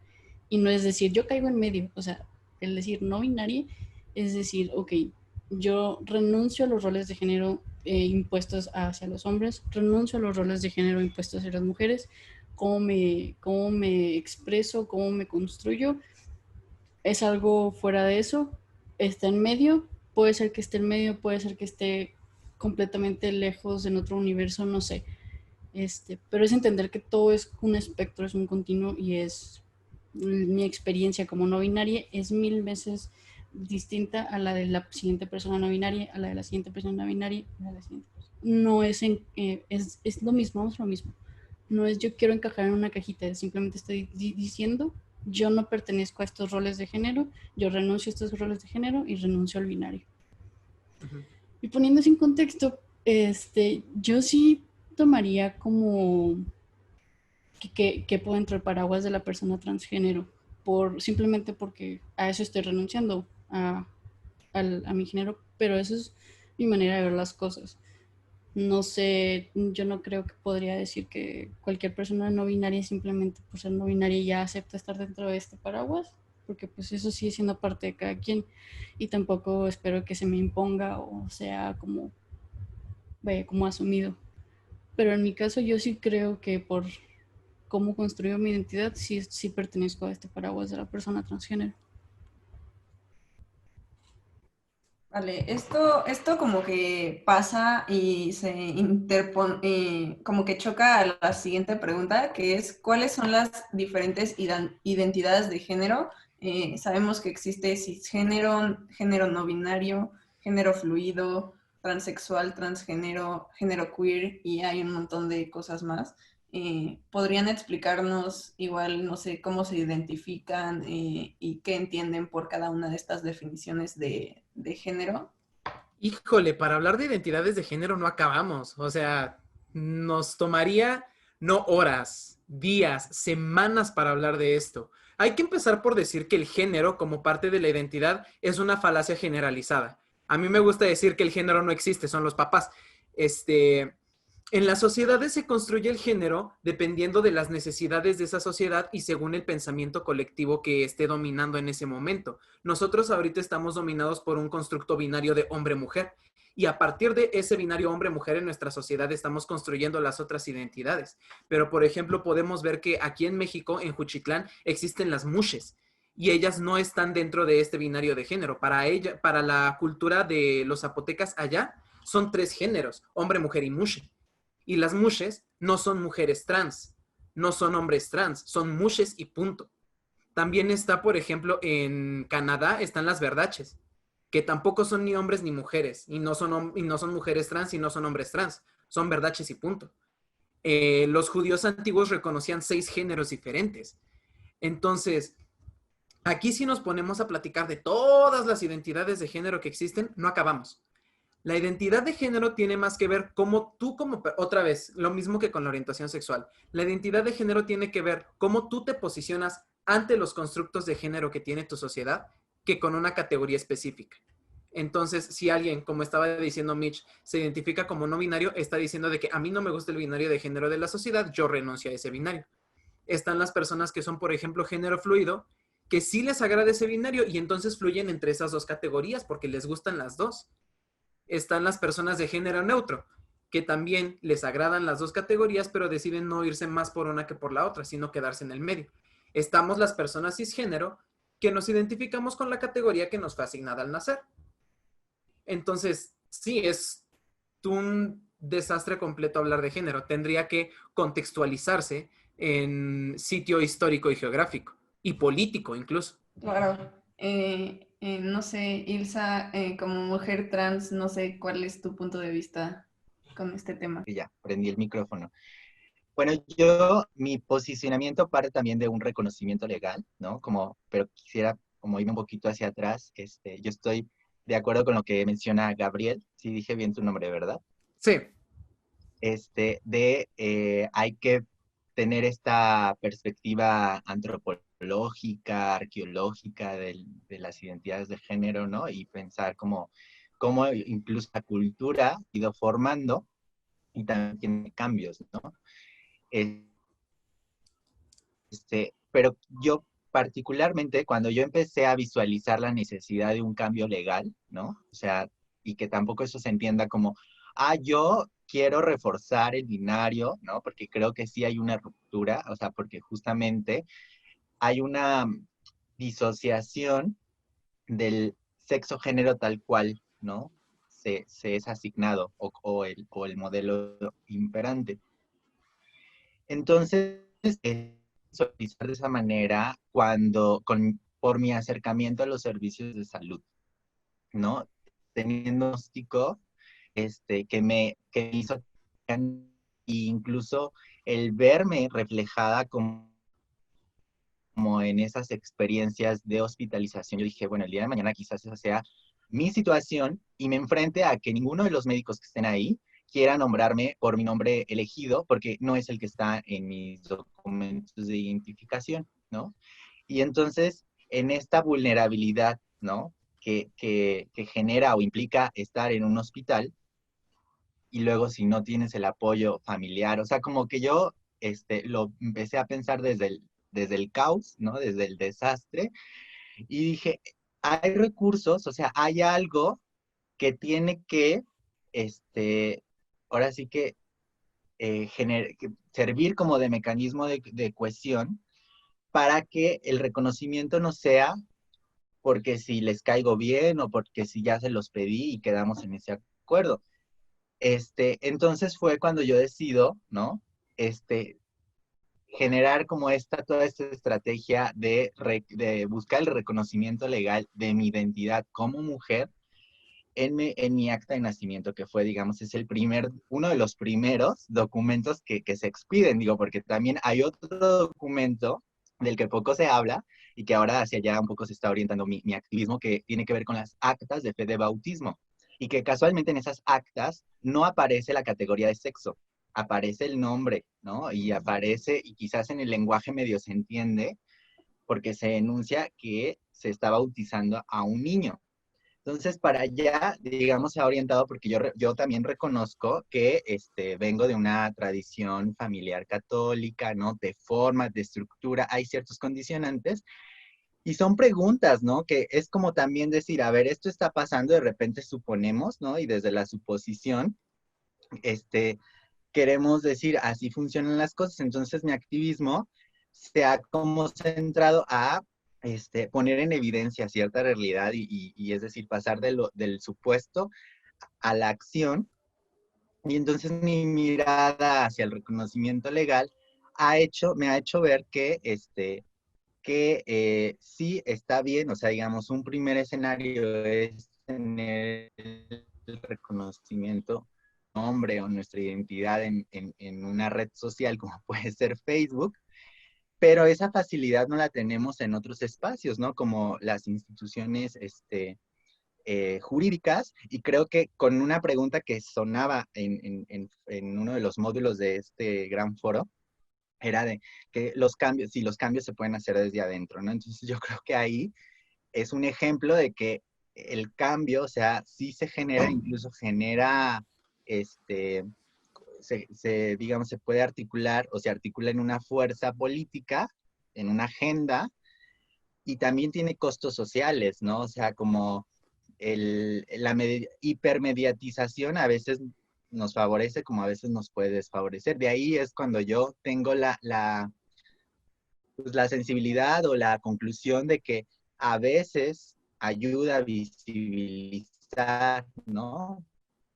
Y no es decir yo caigo en medio, o sea, el decir no binaria es decir, ok, yo renuncio a los roles de género impuestos hacia los hombres, renuncio a los roles de género impuestos hacia las mujeres, cómo me expreso, cómo me construyo, es algo fuera de eso, está en medio, puede ser que esté en medio, puede ser que esté completamente lejos en otro universo, no sé. Pero es entender que todo es un espectro, es un continuo y es mi experiencia como no binaria es 1000 veces distinta a la de la siguiente persona no binaria, a la de la siguiente persona no binaria, a la de la siguiente persona. No es, es lo mismo, es lo mismo. No es yo quiero encajar en una cajita, simplemente estoy diciendo yo no pertenezco a estos roles de género, yo renuncio a estos roles de género y renuncio al binario. Ujú. Y poniéndose en contexto, yo sí tomaría como que puedo entre el paraguas de la persona transgénero, simplemente porque a eso estoy renunciando, a mi género, pero eso es mi manera de ver las cosas. No sé, yo no creo que podría decir que cualquier persona no binaria simplemente por ser no binaria ya acepta estar dentro de este paraguas, porque pues eso sigue siendo parte de cada quien y tampoco espero que se me imponga o sea como, vaya, como asumido. Pero en mi caso yo sí creo que por cómo construyo mi identidad, sí, sí pertenezco a este paraguas de la persona transgénero. Vale, esto como que pasa y se interpone, como que choca a la siguiente pregunta, que es ¿cuáles son las diferentes identidades de género? Sabemos que existe cisgénero, género no binario, género fluido, transexual, transgénero, género queer y hay un montón de cosas más. ¿Podrían explicarnos igual, no sé, cómo se identifican y qué entienden por cada una de estas definiciones de género? Híjole, para hablar de identidades de género no acabamos. O sea, nos tomaría no horas, días, semanas para hablar de esto. Hay que empezar por decir que el género, como parte de la identidad, es una falacia generalizada. A mí me gusta decir que el género no existe, son los papás. Este, en las sociedades se construye el género dependiendo de las necesidades de esa sociedad y según el pensamiento colectivo que esté dominando en ese momento. Nosotros ahorita estamos dominados por un constructo binario de hombre-mujer y a partir de ese binario hombre-mujer en nuestra sociedad estamos construyendo las otras identidades. Pero, por ejemplo, podemos ver que aquí en México, en Juchitlán, existen las mushes y ellas no están dentro de este binario de género. Para la cultura de los zapotecas allá, son 3 géneros, hombre, mujer y mushe. Y las mushes no son mujeres trans, no son hombres trans, son mushes y punto. También está, por ejemplo, en Canadá están las verdaches, que tampoco son ni hombres ni mujeres, y no son mujeres trans y no son hombres trans, son verdaches y punto. Los judíos antiguos reconocían 6 géneros diferentes. Entonces, aquí si nos ponemos a platicar de todas las identidades de género que existen, no acabamos. La identidad de género tiene más que ver cómo tú, otra vez, lo mismo que con la orientación sexual. La identidad de género tiene que ver cómo tú te posicionas ante los constructos de género que tiene tu sociedad que con una categoría específica. Entonces, si alguien, como estaba diciendo Mitch, se identifica como no binario, está diciendo de que a mí no me gusta el binario de género de la sociedad, yo renuncio a ese binario. Están las personas que son, por ejemplo, género fluido, que sí les agrada ese binario y entonces fluyen entre esas dos categorías porque les gustan las dos. Están las personas de género neutro, que también les agradan las dos categorías, pero deciden no irse más por una que por la otra, sino quedarse en el medio. Estamos las personas cisgénero, que nos identificamos con la categoría que nos fue asignada al nacer. Entonces, sí, es un desastre completo hablar de género. Tendría que contextualizarse en sitio histórico y geográfico, y político incluso. Claro. No sé, Ilsa, como mujer trans, no sé cuál es tu punto de vista con este tema. Y ya, prendí el micrófono. Bueno, mi posicionamiento parte también de un reconocimiento legal, ¿no? Pero quisiera como irme un poquito hacia atrás. Yo estoy de acuerdo con lo que menciona Gabriel, si dije bien tu nombre, ¿verdad? Sí. Hay que tener esta perspectiva antropológica, arqueológica de las identidades de género, ¿no? Y pensar cómo incluso la cultura ha ido formando y también tiene cambios, ¿no? Pero yo particularmente, cuando yo empecé a visualizar la necesidad de un cambio legal, ¿no? O sea, y que tampoco eso se entienda como, yo quiero reforzar el binario, ¿no? Porque creo que sí hay una ruptura, o sea, porque justamente hay una disociación del sexo género tal cual, ¿no? Se es asignado o el modelo imperante. Entonces, socializar de esa manera por mi acercamiento a los servicios de salud, ¿no? Teniendo un diagnóstico que me hizo, e incluso el verme reflejada como en esas experiencias de hospitalización. Yo dije, bueno, el día de mañana quizás esa sea mi situación y me enfrente a que ninguno de los médicos que estén ahí quiera nombrarme por mi nombre elegido, porque no es el que está en mis documentos de identificación, ¿no? Y entonces, en esta vulnerabilidad, ¿no? Que genera o implica estar en un hospital, y luego si no tienes el apoyo familiar, o sea, como que yo lo empecé a pensar desde el caos, ¿no? Desde el desastre, y dije, hay recursos, o sea, hay algo que tiene que, ahora sí que, servir como de mecanismo de cohesión para que el reconocimiento no sea porque si les caigo bien o porque si ya se los pedí y quedamos en ese acuerdo. Entonces fue cuando yo decido, ¿no? Generar como toda esta estrategia de buscar el reconocimiento legal de mi identidad como mujer en mi acta de nacimiento, que fue, digamos, es uno de los primeros documentos que se expiden, digo, porque también hay otro documento del que poco se habla y que ahora hacia allá un poco se está orientando mi activismo, que tiene que ver con las actas de fe de bautismo, y que casualmente en esas actas no aparece la categoría de sexo, aparece el nombre, ¿no? Y aparece, y quizás en el lenguaje medio se entiende, porque se enuncia que se está bautizando a un niño. Entonces, para allá, digamos, se ha orientado porque yo también reconozco que vengo de una tradición familiar católica, ¿no? De forma, de estructura, hay ciertos condicionantes. Y son preguntas, ¿no? Que es como también decir, a ver, esto está pasando, de repente suponemos, ¿no? Y desde la suposición, queremos decir, así funcionan las cosas. Entonces, mi activismo se ha como centrado a poner en evidencia cierta realidad y es decir, pasar del supuesto a la acción. Y entonces mi mirada hacia el reconocimiento legal me ha hecho ver que sí está bien, o sea, digamos, un primer escenario es tener el reconocimiento nombre o nuestra identidad en una red social como puede ser Facebook, pero esa facilidad no la tenemos en otros espacios, ¿no? Como las instituciones jurídicas, y creo que con una pregunta que sonaba en uno de los módulos de este gran foro, era de que los cambios, si los cambios se pueden hacer desde adentro, ¿no? Entonces yo creo que ahí es un ejemplo de que el cambio, o sea, sí se genera, incluso genera, digamos, se puede articular o se articula en una fuerza política, en una agenda, y también tiene costos sociales, ¿no? O sea, como la hipermediatización a veces nos favorece como a veces nos puede desfavorecer. De ahí es cuando yo tengo pues, la sensibilidad o la conclusión de que a veces ayuda a visibilizar, ¿no?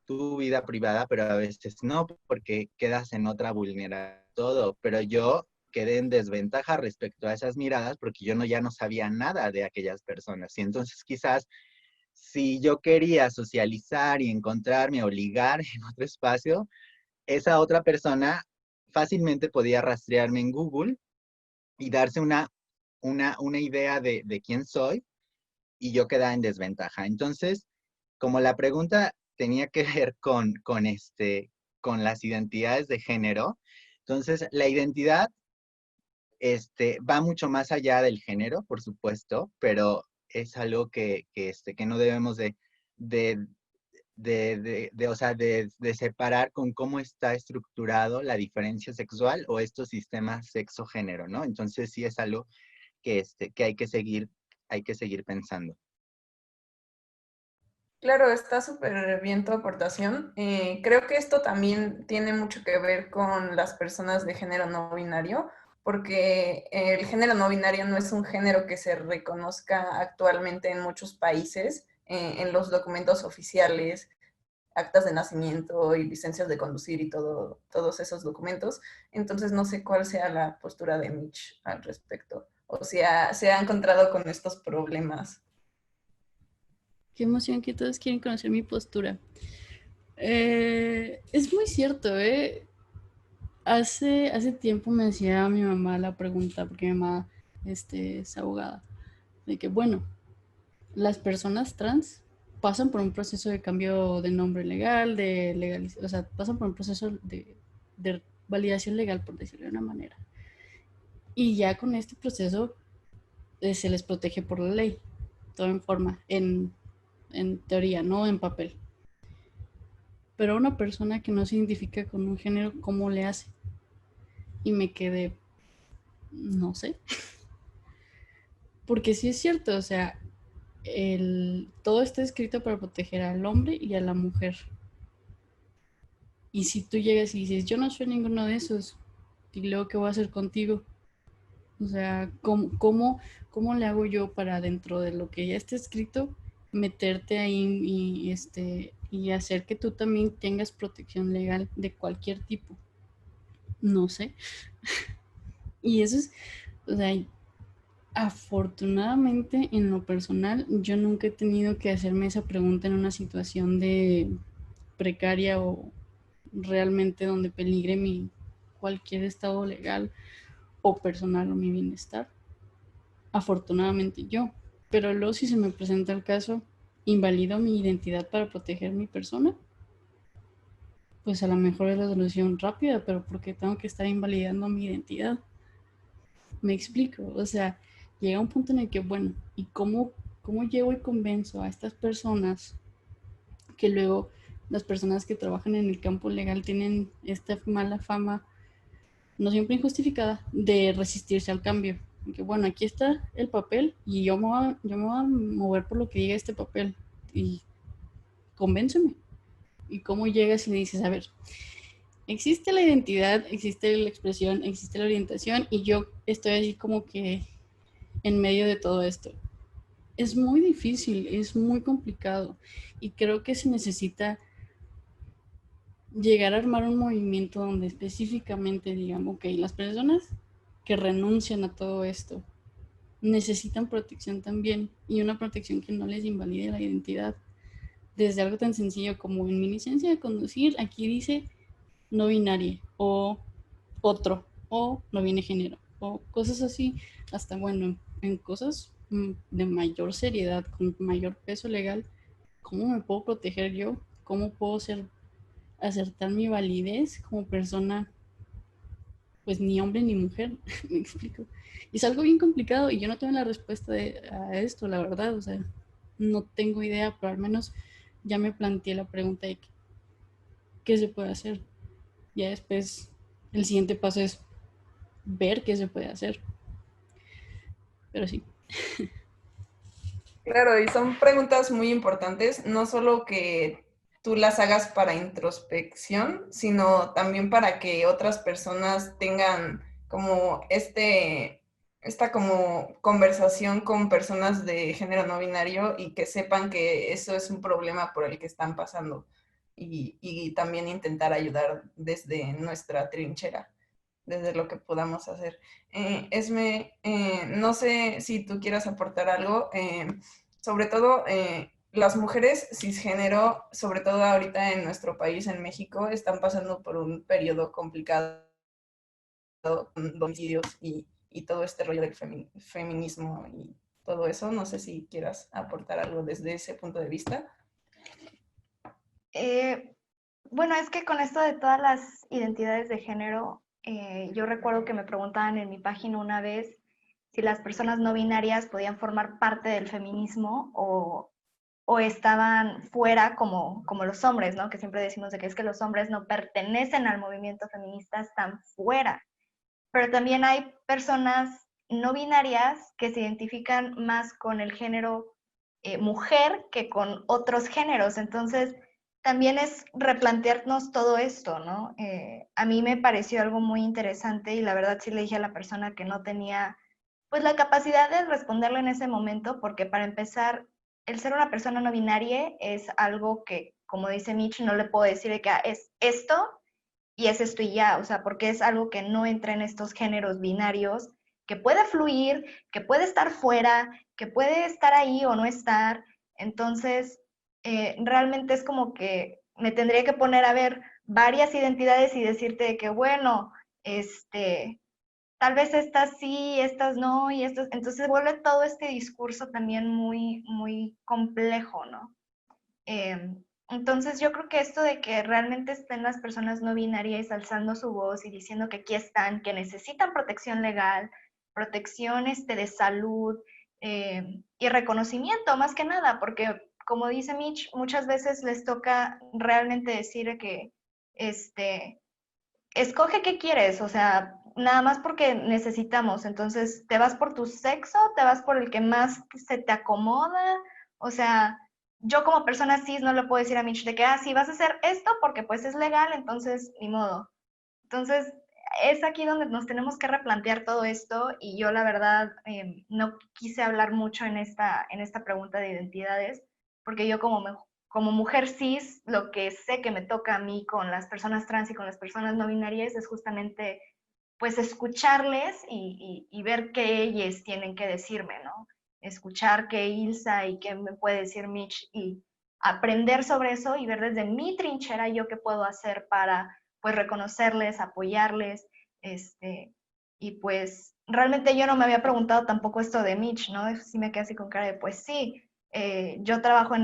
Tu vida privada, pero a veces no, porque quedas en otra vulnerabilidad, todo. Pero yo quedé en desventaja respecto a esas miradas porque yo ya no sabía nada de aquellas personas. Y entonces quizás si yo quería socializar y encontrarme o ligar en otro espacio, esa otra persona fácilmente podía rastrearme en Google y darse una idea de quién soy y yo quedaba en desventaja. Entonces, como la pregunta tenía que ver con las identidades de género, entonces la identidad va mucho más allá del género, por supuesto, pero es algo que no debemos de, o sea, de separar con cómo está estructurado la diferencia sexual o estos sistemas sexo-género, ¿no? Entonces sí es algo que hay que seguir pensando. Claro, está súper bien tu aportación. Creo que esto también tiene mucho que ver con las personas de género no binario, porque el género no binario no es un género que se reconozca actualmente en muchos países, en los documentos oficiales, actas de nacimiento y licencias de conducir y todos esos documentos. Entonces no sé cuál sea la postura de Mitch al respecto, o si se ha encontrado con estos problemas. Qué emoción que todos quieren conocer mi postura. Es muy cierto, ¿eh? Hace tiempo me hacía mi mamá la pregunta, porque mi mamá es abogada, de que, bueno, las personas trans pasan por un proceso de cambio de nombre legal, o sea, pasan por un proceso de validación legal, por decirlo de una manera. Y ya con este proceso se les protege por la ley, todo en forma, en teoría, no en papel. Pero a una persona que no se identifica con un género, ¿cómo le hace? Y me quedé, no sé. Porque sí es cierto, o sea, todo está escrito para proteger al hombre y a la mujer. Y si tú llegas y dices, yo no soy ninguno de esos, y luego, ¿qué voy a hacer contigo? O sea, ¿cómo le hago yo para dentro de lo que ya está escrito, meterte ahí y hacer que tú también tengas protección legal de cualquier tipo? No sé. Y eso es, o sea, afortunadamente en lo personal, yo nunca he tenido que hacerme esa pregunta en una situación de precaria o realmente donde peligre cualquier estado legal o personal o mi bienestar. Afortunadamente yo. Pero luego si se me presenta el caso, invalido mi identidad para proteger mi persona, pues a lo mejor es la solución rápida, pero porque tengo que estar invalidando mi identidad. Me explico, o sea, llega un punto en el que, bueno, ¿y cómo llego y convenzo a estas personas que luego las personas que trabajan en el campo legal tienen esta mala fama, no siempre injustificada, de resistirse al cambio? Que bueno, aquí está el papel y yo me voy a mover por lo que diga este papel y convénceme. ¿Y cómo llegas y le dices, a ver, existe la identidad, existe la expresión, existe la orientación y yo estoy así como que en medio de todo esto? Es muy difícil, es muy complicado y creo que se necesita llegar a armar un movimiento donde específicamente digamos, ok, las personas que renuncian a todo esto necesitan protección también y una protección que no les invalide la identidad. Desde algo tan sencillo como en mi licencia de conducir, aquí dice no binaria o otro o no viene género o cosas así, hasta bueno, en cosas de mayor seriedad, con mayor peso legal, ¿cómo me puedo proteger yo? ¿Cómo puedo acertar mi validez como persona pues ni hombre ni mujer, me explico. Y es algo bien complicado y yo no tengo la respuesta a esto, la verdad, o sea, no tengo idea, pero al menos ya me planteé la pregunta de qué se puede hacer. Ya después el siguiente paso es ver qué se puede hacer. Pero sí. Claro, y son preguntas muy importantes, no solo que tú las hagas para introspección, sino también para que otras personas tengan como esta como conversación con personas de género no binario y que sepan que eso es un problema por el que están pasando y también intentar ayudar desde nuestra trinchera, desde lo que podamos hacer. Esme, no sé si tú quieras aportar algo, sobre todo las mujeres cisgénero, sobre todo ahorita en nuestro país, en México, están pasando por un periodo complicado con homicidios y todo este rollo del feminismo y todo eso. No sé si quieras aportar algo desde ese punto de vista. Bueno, es que con esto de todas las identidades de género, yo recuerdo que me preguntaban en mi página una vez si las personas no binarias podían formar parte del feminismo o estaban fuera como los hombres, ¿no? Que siempre decimos de que es que los hombres no pertenecen al movimiento feminista, están fuera. Pero también hay personas no binarias que se identifican más con el género mujer que con otros géneros. Entonces, también es replantearnos todo esto, ¿no? A mí me pareció algo muy interesante y la verdad sí le dije a la persona que no tenía pues la capacidad de responderlo en ese momento, porque para empezar, el ser una persona no binaria es algo que, como dice Mitch, no le puedo decir de que es esto y es esto y ya, o sea, porque es algo que no entra en estos géneros binarios, que puede fluir, que puede estar fuera, que puede estar ahí o no estar. Entonces, realmente es como que me tendría que poner a ver varias identidades y decirte que, bueno, tal vez estas sí, estas no, y estas, entonces vuelve todo este discurso también muy, muy complejo, ¿no? Entonces yo creo que esto de que realmente estén las personas no binarias alzando su voz y diciendo que aquí están, que necesitan protección legal, protección de salud y reconocimiento más que nada, porque como dice Mitch, muchas veces les toca realmente decir que escoge qué quieres, o sea, nada más porque necesitamos, entonces te vas por tu sexo, te vas por el que más se te acomoda, o sea, yo como persona cis no le puedo decir a Mitch de que, sí, vas a hacer esto porque pues es legal, entonces ni modo. Entonces, es aquí donde nos tenemos que replantear todo esto y yo la verdad no quise hablar mucho en esta pregunta de identidades, porque yo como mujer cis, lo que sé que me toca a mí con las personas trans y con las personas no binarias es justamente pues escucharles y ver qué ellos tienen que decirme, ¿no? Escuchar qué Ilsa y qué me puede decir Mitch y aprender sobre eso y ver desde mi trinchera yo qué puedo hacer para pues reconocerles, apoyarles, y pues realmente yo no me había preguntado tampoco esto de Mitch, ¿no? Sí me quedé así con cara de pues sí, yo trabajo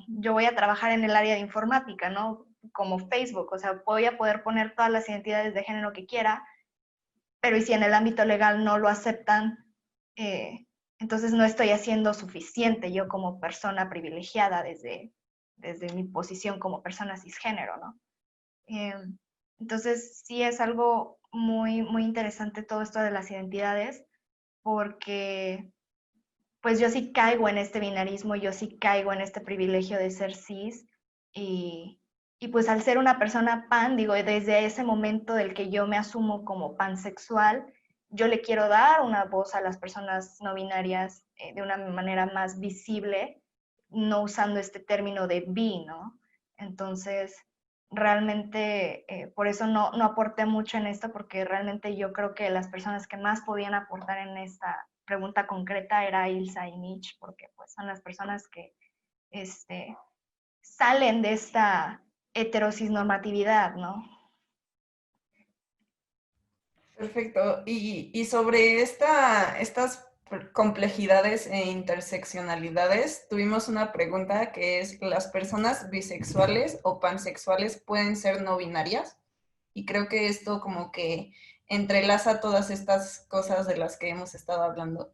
yo voy a trabajar en el área de informática, ¿no? Como Facebook, o sea, voy a poder poner todas las identidades de género que quiera, pero y si en el ámbito legal no lo aceptan, entonces no estoy haciendo suficiente yo como persona privilegiada desde mi posición como persona cisgénero, ¿no? Entonces sí es algo muy, muy interesante todo esto de las identidades, porque pues yo sí caigo en este binarismo, yo sí caigo en este privilegio de ser cis y pues al ser una persona pan, digo, desde ese momento del que yo me asumo como pansexual, yo le quiero dar una voz a las personas no binarias de una manera más visible, no usando este término de bi, ¿no? Entonces, realmente, por eso no aporté mucho en esto, porque realmente yo creo que las personas que más podían aportar en esta pregunta concreta era Ilsa y Mitch, porque pues son las personas que salen de esta heterocisnormatividad, ¿no? Perfecto. Y sobre estas complejidades e interseccionalidades, tuvimos una pregunta que es, ¿las personas bisexuales o pansexuales pueden ser no binarias? Y creo que esto como que entrelaza todas estas cosas de las que hemos estado hablando?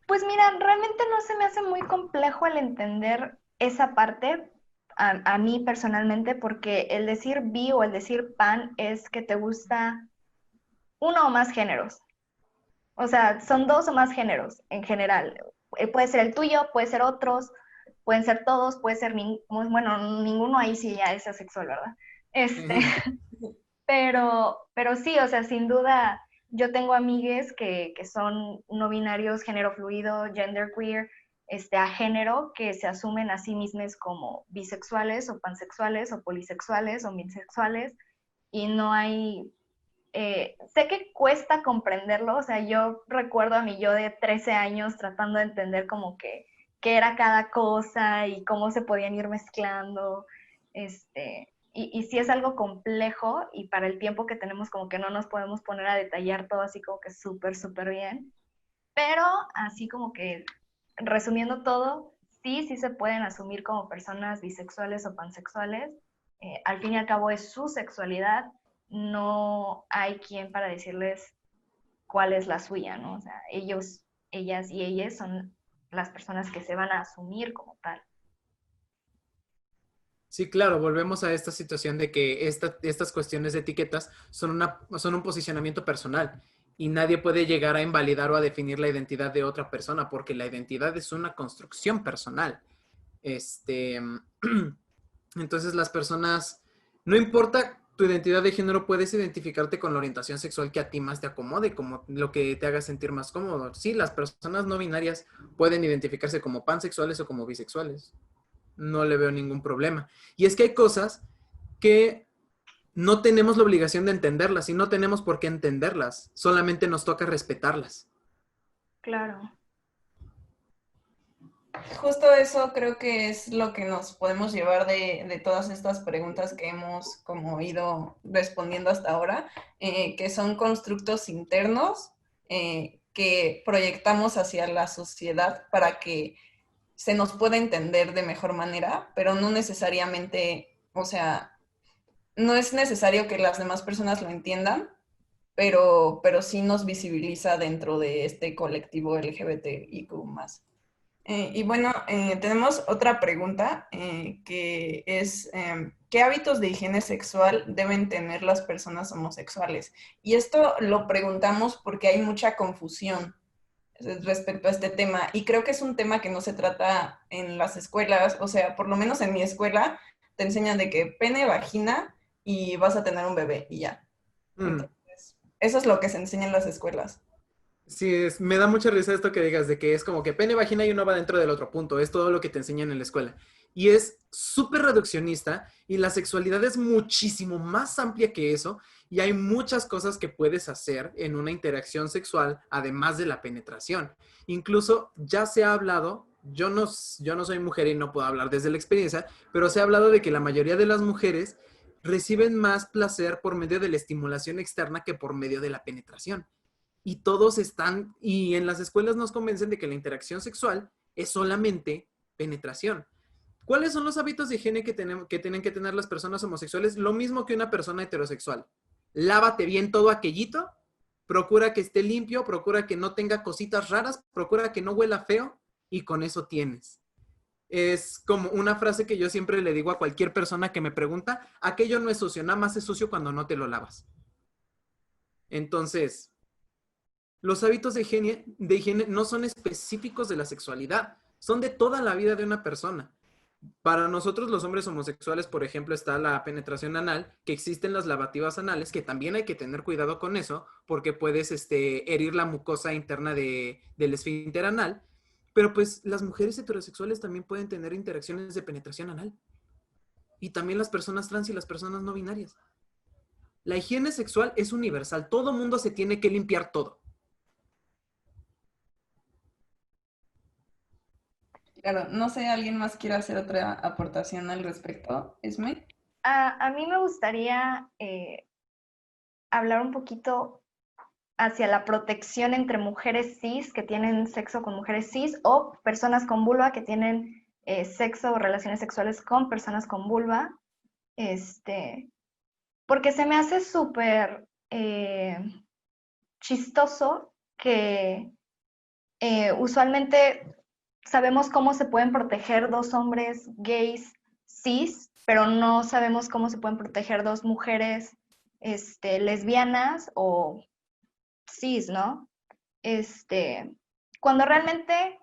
Pues mira, realmente no se me hace muy complejo el entender esa parte a mí personalmente, porque el decir bi o el decir pan es que te gusta uno o más géneros. O sea, son dos o más géneros en general. Puede ser el tuyo, puede ser otros, pueden ser todos, puede ser bueno, ninguno ahí sí ya es asexual, ¿verdad? Pero sí, o sea, sin duda, yo tengo amigues que son no binarios, género fluido, genderqueer, a género, que se asumen a sí mismos como bisexuales o pansexuales o polisexuales o bisexuales, y no hay... sé que cuesta comprenderlo, o sea, yo recuerdo a mi yo de 13 años tratando de entender como que qué era cada cosa y cómo se podían ir mezclando, y sí es algo complejo, y para el tiempo que tenemos como que no nos podemos poner a detallar todo así como que súper, súper bien, pero así como que resumiendo todo, sí se pueden asumir como personas bisexuales o pansexuales. Al fin y al cabo es su sexualidad, no hay quien para decirles cuál es la suya, ¿no? O sea, ellos, ellas y ellas son las personas que se van a asumir como tal. Sí, claro, volvemos a esta situación de que estas cuestiones de etiquetas son un posicionamiento personal y nadie puede llegar a invalidar o a definir la identidad de otra persona porque la identidad es una construcción personal. Entonces las personas, no importa tu identidad de género, puedes identificarte con la orientación sexual que a ti más te acomode, como lo que te haga sentir más cómodo. Sí, las personas no binarias pueden identificarse como pansexuales o como bisexuales. No le veo ningún problema. Y es que hay cosas que no tenemos la obligación de entenderlas y no tenemos por qué entenderlas. Solamente nos toca respetarlas. Claro. Justo eso creo que es lo que nos podemos llevar de todas estas preguntas que hemos como ido respondiendo hasta ahora, que son constructos internos que proyectamos hacia la sociedad para que se nos pueda entender de mejor manera, pero no necesariamente, o sea, no es necesario que las demás personas lo entiendan, pero sí nos visibiliza dentro de este colectivo LGBTIQ+. Y bueno, tenemos otra pregunta que es, ¿qué hábitos de higiene sexual deben tener las personas homosexuales? Y esto lo preguntamos porque hay mucha confusión respecto a este tema y creo que es un tema que no se trata en las escuelas, o sea, por lo menos en mi escuela te enseñan de que pene, vagina y vas a tener un bebé y ya. Entonces, eso es lo que se enseña en las escuelas. Sí, me da mucha risa esto que digas de que es como que pene, vagina y uno va dentro del otro punto. Es todo lo que te enseñan en la escuela. Y es súper reduccionista y la sexualidad es muchísimo más amplia que eso y hay muchas cosas que puedes hacer en una interacción sexual además de la penetración. Incluso ya se ha hablado, yo no soy mujer y no puedo hablar desde la experiencia, pero se ha hablado de que la mayoría de las mujeres reciben más placer por medio de la estimulación externa que por medio de la penetración. Y en las escuelas nos convencen de que la interacción sexual es solamente penetración. ¿Cuáles son los hábitos de higiene que tienen que tener las personas homosexuales? Lo mismo que una persona heterosexual. Lávate bien todo aquellito, procura que esté limpio, procura que no tenga cositas raras, procura que no huela feo y con eso tienes. Es como una frase que yo siempre le digo a cualquier persona que me pregunta, aquello no es sucio, nada más es sucio cuando no te lo lavas. Entonces, los hábitos de higiene no son específicos de la sexualidad, son de toda la vida de una persona. Para nosotros los hombres homosexuales, por ejemplo, está la penetración anal, que existen las lavativas anales, que también hay que tener cuidado con eso, porque puedes herir la mucosa interna del esfínter anal, pero pues las mujeres heterosexuales también pueden tener interacciones de penetración anal. Y también las personas trans y las personas no binarias. La higiene sexual es universal, todo mundo se tiene que limpiar todo. Claro, no sé, ¿alguien más quiere hacer otra aportación al respecto? ¿Esme? A mí me gustaría hablar un poquito hacia la protección entre mujeres cis que tienen sexo con mujeres cis o personas con vulva que tienen sexo o relaciones sexuales con personas con vulva. Porque se me hace súper chistoso que usualmente sabemos cómo se pueden proteger dos hombres gays cis, pero no sabemos cómo se pueden proteger dos mujeres lesbianas o cis, ¿no? Cuando realmente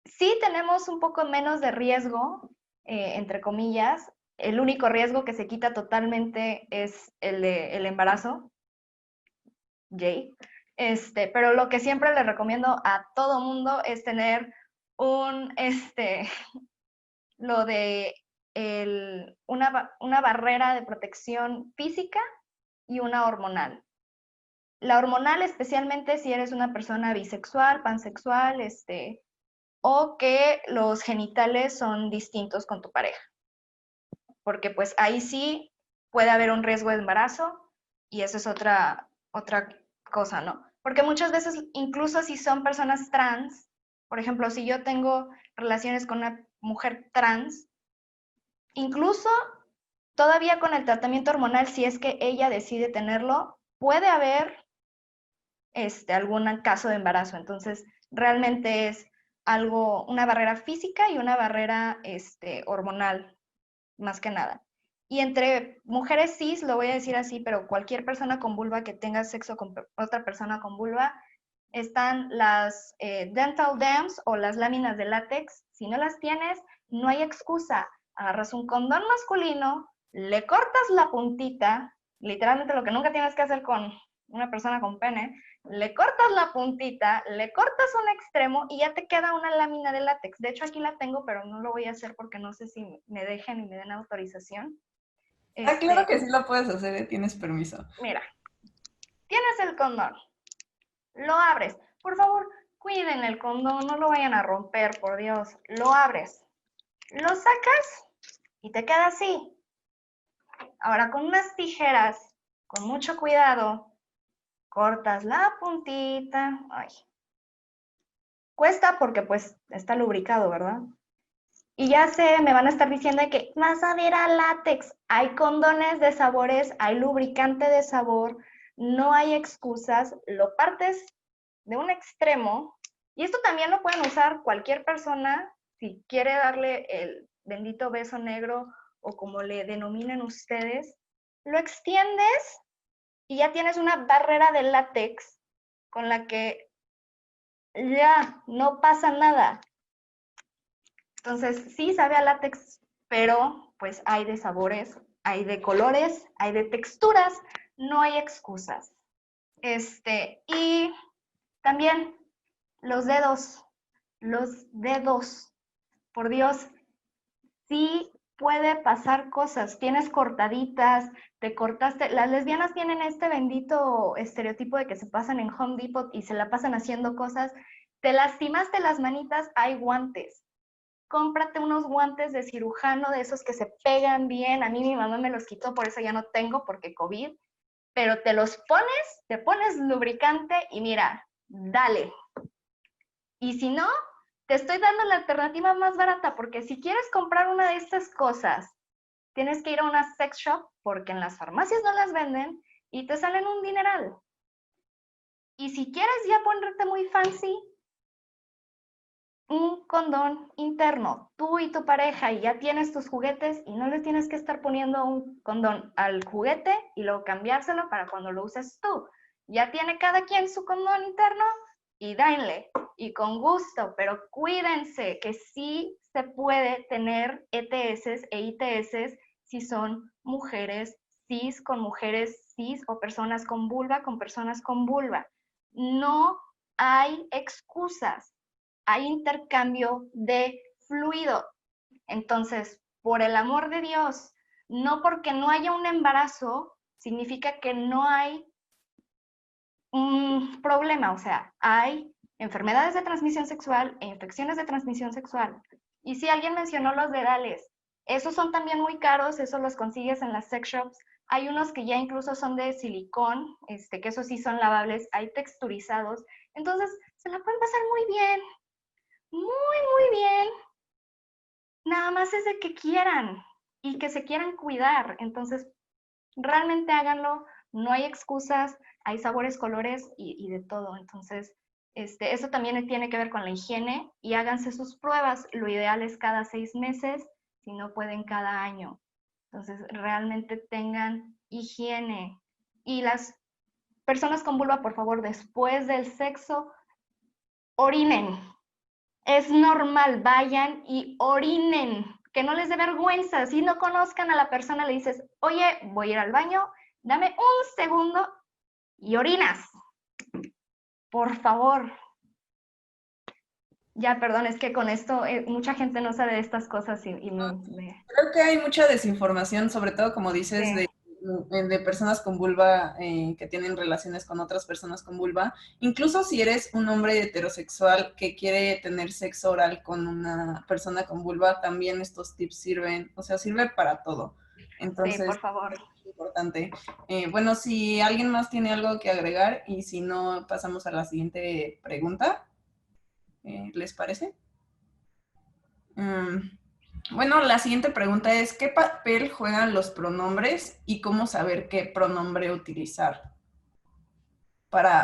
sí tenemos un poco menos de riesgo, entre comillas, el único riesgo que se quita totalmente es el embarazo, gay. Pero lo que siempre le recomiendo a todo mundo es tener lo de una barrera de protección física y una hormonal. La hormonal, especialmente si eres una persona bisexual, pansexual, o que los genitales son distintos con tu pareja. Porque pues ahí sí puede haber un riesgo de embarazo y eso es otra cosa, ¿no? Porque muchas veces, incluso si son personas trans, por ejemplo, si yo tengo relaciones con una mujer trans, incluso todavía con el tratamiento hormonal, si es que ella decide tenerlo, puede haber algún caso de embarazo. Entonces, realmente es una barrera física y una barrera hormonal, más que nada. Y entre mujeres cis, lo voy a decir así, pero cualquier persona con vulva que tenga sexo con otra persona con vulva, están las dental dams o las láminas de látex. Si no las tienes, no hay excusa. Agarras un condón masculino, le cortas la puntita, literalmente lo que nunca tienes que hacer con una persona con pene, le cortas la puntita, le cortas un extremo y ya te queda una lámina de látex. De hecho, aquí la tengo, pero no lo voy a hacer porque no sé si me dejen y me den autorización. Claro que sí lo puedes hacer, tienes permiso. Mira, tienes el condón, lo abres. Por favor, cuiden el condón, no lo vayan a romper, por Dios. Lo abres, lo sacas y te queda así. Ahora, con unas tijeras, con mucho cuidado, cortas la puntita. Ay. Cuesta porque pues está lubricado, ¿verdad? Y ya sé, me van a estar diciendo que vas a ver a látex. Hay condones de sabores, hay lubricante de sabor, no hay excusas. Lo partes de un extremo, y esto también lo pueden usar cualquier persona si quiere darle el bendito beso negro o como le denominen ustedes. Lo extiendes y ya tienes una barrera de látex con la que ya no pasa nada. Entonces, sí sabe a látex, pero pues hay de sabores, hay de colores, hay de texturas, no hay excusas. Y también los dedos, por Dios, sí puede pasar cosas. Tienes cortaditas, te cortaste. Las lesbianas tienen este bendito estereotipo de que se pasan en Home Depot y se la pasan haciendo cosas. Te lastimaste las manitas, hay guantes. Cómprate unos guantes de cirujano, de esos que se pegan bien. A mí mi mamá me los quitó, por eso ya no tengo, porque COVID. Pero te los pones, te pones lubricante y mira, dale. Y si no, te estoy dando la alternativa más barata, porque si quieres comprar una de estas cosas, tienes que ir a una sex shop, porque en las farmacias no las venden, y te salen un dineral. Y si quieres ya ponerte muy fancy, un condón interno, tú y tu pareja, y ya tienes tus juguetes y no le tienes que estar poniendo un condón al juguete y luego cambiárselo para cuando lo uses tú. Ya tiene cada quien su condón interno y denle, y con gusto, pero cuídense que sí se puede tener ETS e ITS si son mujeres cis con mujeres cis o personas con vulva con personas con vulva. No hay excusas. Hay intercambio de fluido. Entonces, por el amor de Dios, no porque no haya un embarazo, significa que no hay un problema. O sea, hay enfermedades de transmisión sexual e infecciones de transmisión sexual. Y si alguien mencionó los dedales, esos son también muy caros, esos los consigues en las sex shops. Hay unos que ya incluso son de silicón, que esos sí son lavables, hay texturizados. Entonces, se la pueden pasar muy bien. Muy bien. Nada más es de que quieran y que se quieran cuidar. Entonces, realmente háganlo. No hay excusas, hay sabores, colores y de todo. Entonces, eso también tiene que ver con la higiene y háganse sus pruebas. Lo ideal es cada 6 meses, si no pueden cada año. Entonces, realmente tengan higiene. Y las personas con vulva, por favor, después del sexo, orinen. Es normal, vayan y orinen. Que no les dé vergüenza. Si no conozcan a la persona, le dices, oye, voy a ir al baño, dame un segundo y orinas. Por favor. Ya, perdón, es que con esto mucha gente no sabe de estas cosas Creo que hay mucha desinformación, sobre todo, como dices, Sí. de personas con vulva que tienen relaciones con otras personas con vulva. Incluso si eres un hombre heterosexual que quiere tener sexo oral con una persona con vulva, también estos tips sirven, o sea, sirve para todo. Entonces, Sí, por favor. es importante. Bueno, si alguien más tiene algo que agregar y si no, pasamos a la siguiente pregunta. ¿Les parece? Bueno, la siguiente pregunta es, ¿qué papel juegan los pronombres y cómo saber qué pronombre utilizar?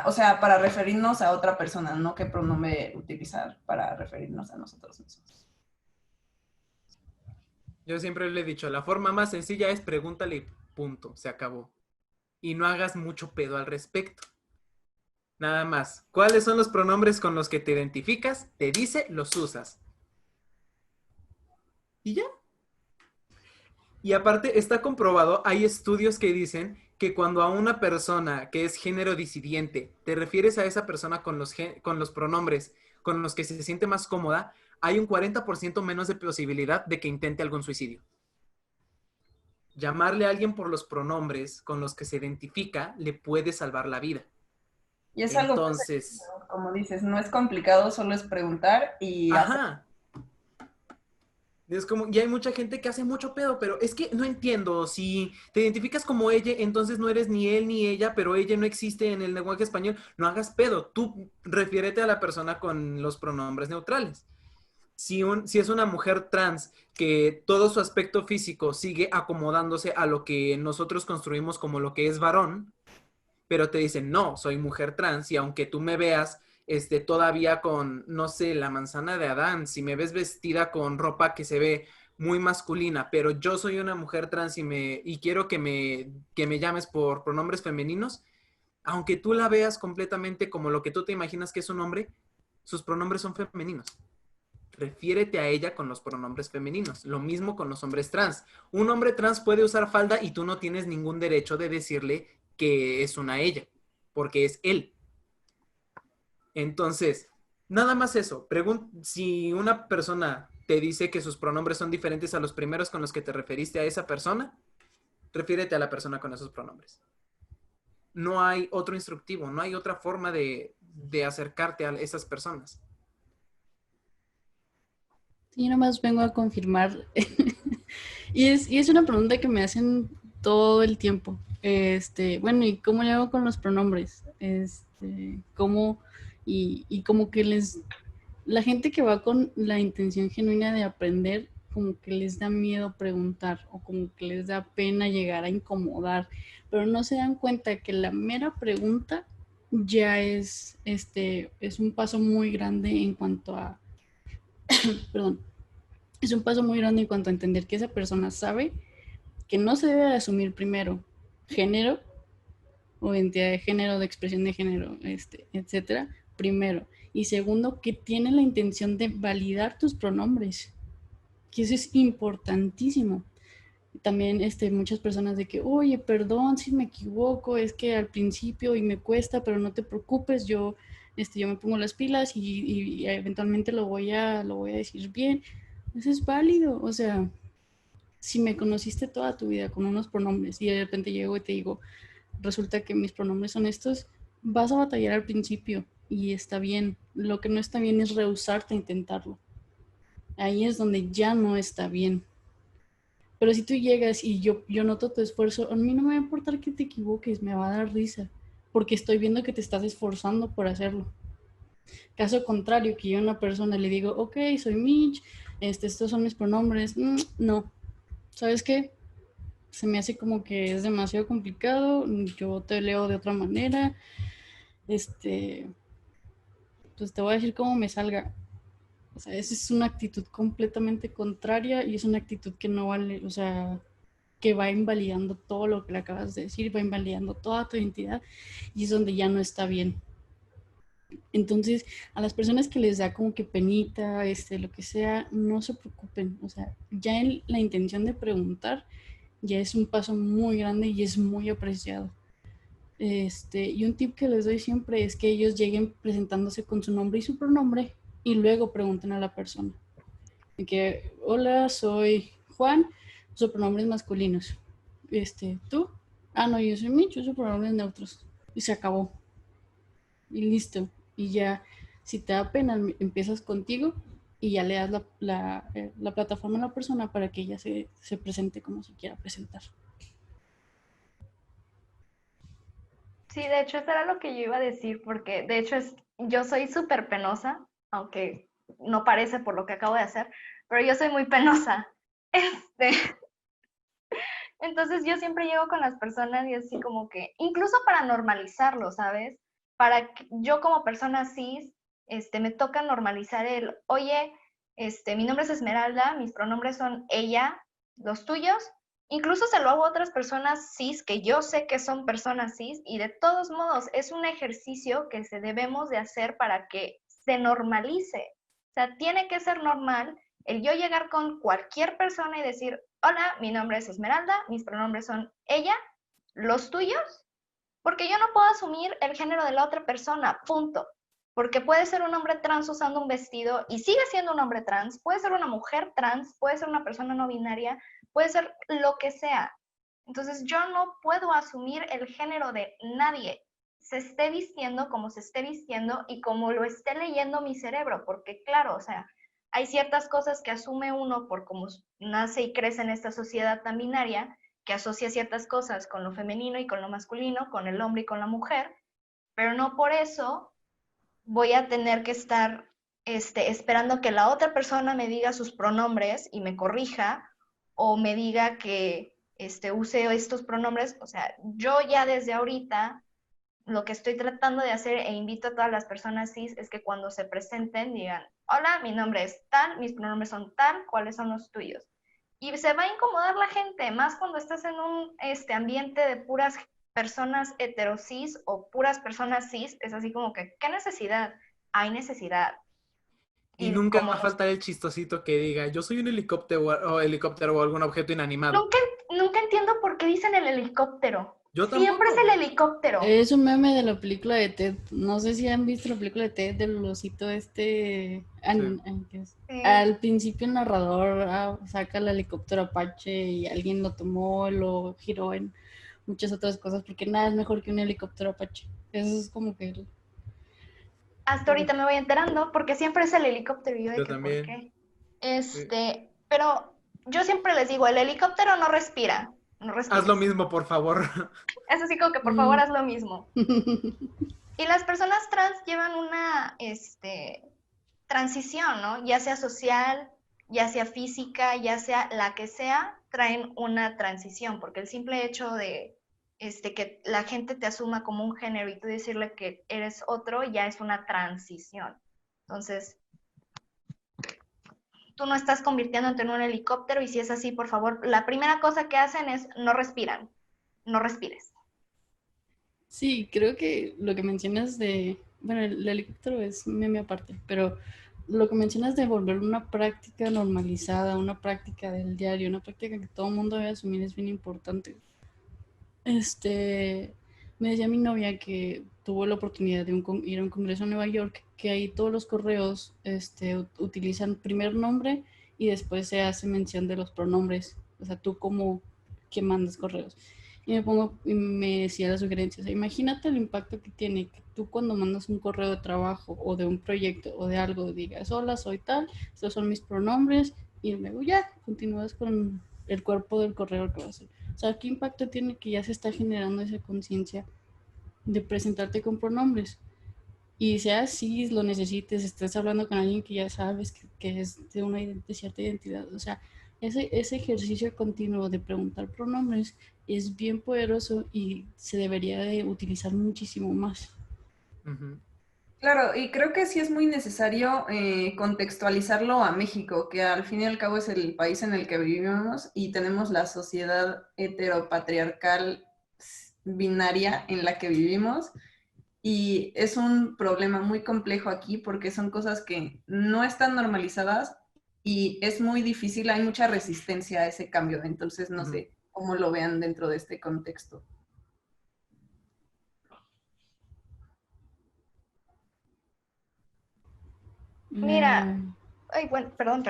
O sea, para referirnos a otra persona, no qué pronombre utilizar para referirnos a nosotros mismos. Yo siempre le he dicho, la forma más sencilla es pregúntale, punto, se acabó. Y no hagas mucho pedo al respecto. Nada más. ¿Cuáles son los pronombres con los que te identificas? Te dice, los usas. Y ya. Y aparte, está comprobado, hay estudios que dicen que cuando a una persona que es género disidente, te refieres a esa persona con los pronombres con los que se siente más cómoda, hay un 40% menos de posibilidad de que intente algún suicidio. Llamarle a alguien por los pronombres con los que se identifica le puede salvar la vida. Y es algo, Entonces, como dices, no es complicado, solo es preguntar y hacer. ajá. Es como, y hay mucha gente que hace mucho pedo, pero es que no entiendo, si te identificas como ella, entonces no eres ni él ni ella, pero ella no existe en el lenguaje español, no hagas pedo, tú refiérete a la persona con los pronombres neutrales. Si es una mujer trans que todo su aspecto físico sigue acomodándose a lo que nosotros construimos como lo que es varón, pero te dicen, no, soy mujer trans y aunque tú me veas todavía con, no sé, la manzana de Adán, si me ves vestida con ropa que se ve muy masculina, pero yo soy una mujer trans y quiero que me llames por pronombres femeninos, aunque tú la veas completamente como lo que tú te imaginas que es un hombre, sus pronombres son femeninos. Refiérete a ella con los pronombres femeninos. Lo mismo con los hombres trans. Un hombre trans puede usar falda y tú no tienes ningún derecho de decirle que es una ella, porque es él. Entonces, nada más eso. Si una persona te dice que sus pronombres son diferentes a los primeros con los que te referiste a esa persona, refiérete a la persona con esos pronombres. No hay otro instructivo, no hay otra forma de acercarte a esas personas. Sí, nomás vengo a confirmar. y es una pregunta que me hacen todo el tiempo. Bueno, ¿y cómo le hago con los pronombres? ¿Cómo? Y como que la gente que va con la intención genuina de aprender, como que les da miedo preguntar o como que les da pena llegar a incomodar, pero no se dan cuenta que la mera pregunta ya es un paso muy grande en cuanto a, perdón, es un paso muy grande en cuanto a entender que esa persona sabe que no se debe de asumir primero género o identidad de género, de expresión de género, etcétera, primero. Y segundo, que tiene la intención de validar tus pronombres, que eso es importantísimo. También muchas personas de que, oye, perdón si me equivoco, es que al principio y me cuesta, pero no te preocupes, yo me pongo las pilas y eventualmente lo voy a decir bien. Eso es válido, o sea, si me conociste toda tu vida con unos pronombres y de repente llego y te digo, resulta que mis pronombres son estos, vas a batallar al principio y está bien. Lo que no está bien es rehusarte a intentarlo. Ahí es donde ya no está bien. Pero si tú llegas y yo noto tu esfuerzo, a mí no me va a importar que te equivoques, me va a dar risa, porque estoy viendo que te estás esforzando por hacerlo. Caso contrario, que yo a una persona le digo, ok, soy Mitch, estos son mis pronombres, no, ¿sabes qué? se me hace como que es demasiado complicado, yo te leo de otra manera, pues te voy a decir cómo me salga. O sea, esa es una actitud completamente contraria y es una actitud que no vale, o sea, que va invalidando todo lo que le acabas de decir, va invalidando toda tu identidad y es donde ya no está bien. Entonces, a las personas que les da como que penita, lo que sea, no se preocupen. O sea, ya en la intención de preguntar ya es un paso muy grande y es muy apreciado. Y un tip que les doy siempre es que ellos lleguen presentándose con su nombre y su pronombre y luego pregunten a la persona. De que, hola, soy Juan, uso pronombres masculinos. ¿Tú? Ah, no, yo soy Mitch, uso pronombres neutros. Y se acabó. Y listo. Y ya, si te da pena, empiezas contigo y ya le das la plataforma a la persona para que ella se presente como se quiera presentar. Sí, de hecho, eso era lo que yo iba a decir, porque de hecho yo soy súper penosa, aunque no parece por lo que acabo de hacer, pero yo soy muy penosa. Este, entonces yo siempre llego con las personas y así como que, incluso para normalizarlo, ¿sabes? Para que yo como persona cis, me toca normalizar oye, mi nombre es Esmeralda, mis pronombres son ella, los tuyos. Incluso se lo hago a otras personas cis que yo sé que son personas cis y de todos modos es un ejercicio que se debemos de hacer para que se normalice. O sea, tiene que ser normal el yo llegar con cualquier persona y decir, hola, mi nombre es Esmeralda, mis pronombres son ella, los tuyos, porque yo no puedo asumir el género de la otra persona, punto. Porque puede ser un hombre trans usando un vestido y sigue siendo un hombre trans, puede ser una mujer trans, puede ser una persona no binaria, puede ser lo que sea. Entonces yo no puedo asumir el género de nadie, se esté vistiendo como se esté vistiendo y como lo esté leyendo mi cerebro, porque claro, o sea, hay ciertas cosas que asume uno por cómo nace y crece en esta sociedad tan binaria, que asocia ciertas cosas con lo femenino y con lo masculino, con el hombre y con la mujer, pero no por eso voy a tener que estar esperando que la otra persona me diga sus pronombres y me corrija o me diga que use estos pronombres. O sea, yo ya desde ahorita lo que estoy tratando de hacer e invito a todas las personas cis es que cuando se presenten digan, hola, mi nombre es tal, mis pronombres son tal, ¿cuáles son los tuyos? Y se va a incomodar la gente, más cuando estás en un ambiente de puras personas heterosis o puras personas cis, es así como que, ¿qué necesidad? Hay necesidad. Y Y nunca como va a faltar el chistosito que diga, yo soy un helicóptero o algún objeto inanimado. nunca entiendo por qué dicen el helicóptero. Yo Siempre es tampoco. el helicóptero. Es un meme de la película de Ted. No sé si han visto la película de Ted del osito Sí. Al principio el narrador saca el helicóptero Apache y alguien lo tomó, lo giró en muchas otras cosas, porque nada es mejor que un helicóptero Apache. Eso es como que... Hasta ahorita me voy enterando porque siempre es el helicóptero y yo de Yo que ¿por también. qué? Sí. Pero yo siempre les digo, el helicóptero no respira, no Haz lo respires. mismo, por favor. Es así como que por favor haz lo mismo. Y las personas trans llevan una transición, ¿no? Ya sea social, ya sea física, ya sea la que sea, traen una transición, porque el simple hecho de que la gente te asuma como un género y tú decirle que eres otro, ya es una transición. Entonces, tú no estás convirtiéndote en un helicóptero y si es así, por favor, la primera cosa que hacen es no respiran, no respires. Sí, creo que lo que mencionas bueno, el helicóptero es meme aparte, pero lo que mencionas de volver una práctica normalizada, una práctica del diario, una práctica que todo el mundo debe asumir es bien importante. Me decía mi novia que tuvo la oportunidad de ir a un congreso en Nueva York, que ahí todos los correos, utilizan primer nombre y después se hace mención de los pronombres. O sea, tú como que mandas correos. Y me decía la sugerencia, o sea, imagínate el impacto que tiene que tú cuando mandas un correo de trabajo o de un proyecto o de algo digas, hola, soy tal, estos son mis pronombres, y luego ya continúas con el cuerpo del correo que va a ser. O sea, ¿qué impacto tiene que ya se está generando esa conciencia de presentarte con pronombres? Y sea así, lo necesites, estés hablando con alguien que ya sabes que es de cierta identidad. O sea, ese ejercicio continuo de preguntar pronombres es bien poderoso y se debería de utilizar muchísimo más. Ujú. Claro, y creo que sí es muy necesario contextualizarlo a México, que al fin y al cabo es el país en el que vivimos y tenemos la sociedad heteropatriarcal binaria en la que vivimos. Y es un problema muy complejo aquí porque son cosas que no están normalizadas y es muy difícil, hay mucha resistencia a ese cambio. Entonces, no Ujú. sé cómo lo vean dentro de este contexto. Mira, Mm, ay, bueno, perdón.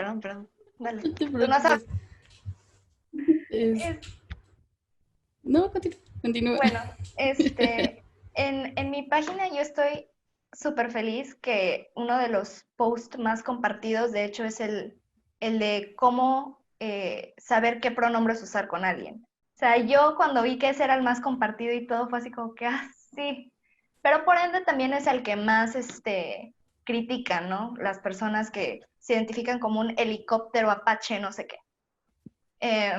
Dale. no te Tú no sabes. preocupes. Es- no, continúa. Bueno, en mi página yo estoy súper feliz que uno de los posts más compartidos, de hecho, es el de cómo saber qué pronombres usar con alguien. O sea, yo cuando vi que ese era el más compartido y todo, fue así como que, ah, sí. Pero por ende también es el que más critican, ¿no? Las personas que se identifican como un helicóptero apache, no sé qué. Eh,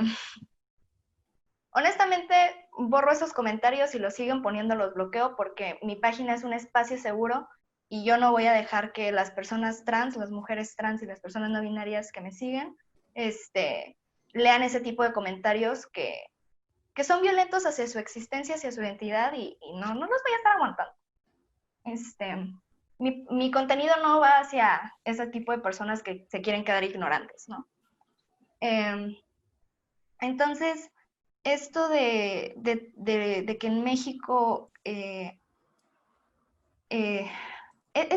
Honestamente, borro esos comentarios y los siguen poniendo, los bloqueo porque mi página es un espacio seguro y yo no voy a dejar que las personas trans, las mujeres trans y las personas no binarias que me siguen, lean ese tipo de comentarios que son violentos hacia su existencia, hacia su identidad y no los voy a estar aguantando. Mi contenido no va hacia ese tipo de personas que se quieren quedar ignorantes, ¿no? Entonces, esto de que en México es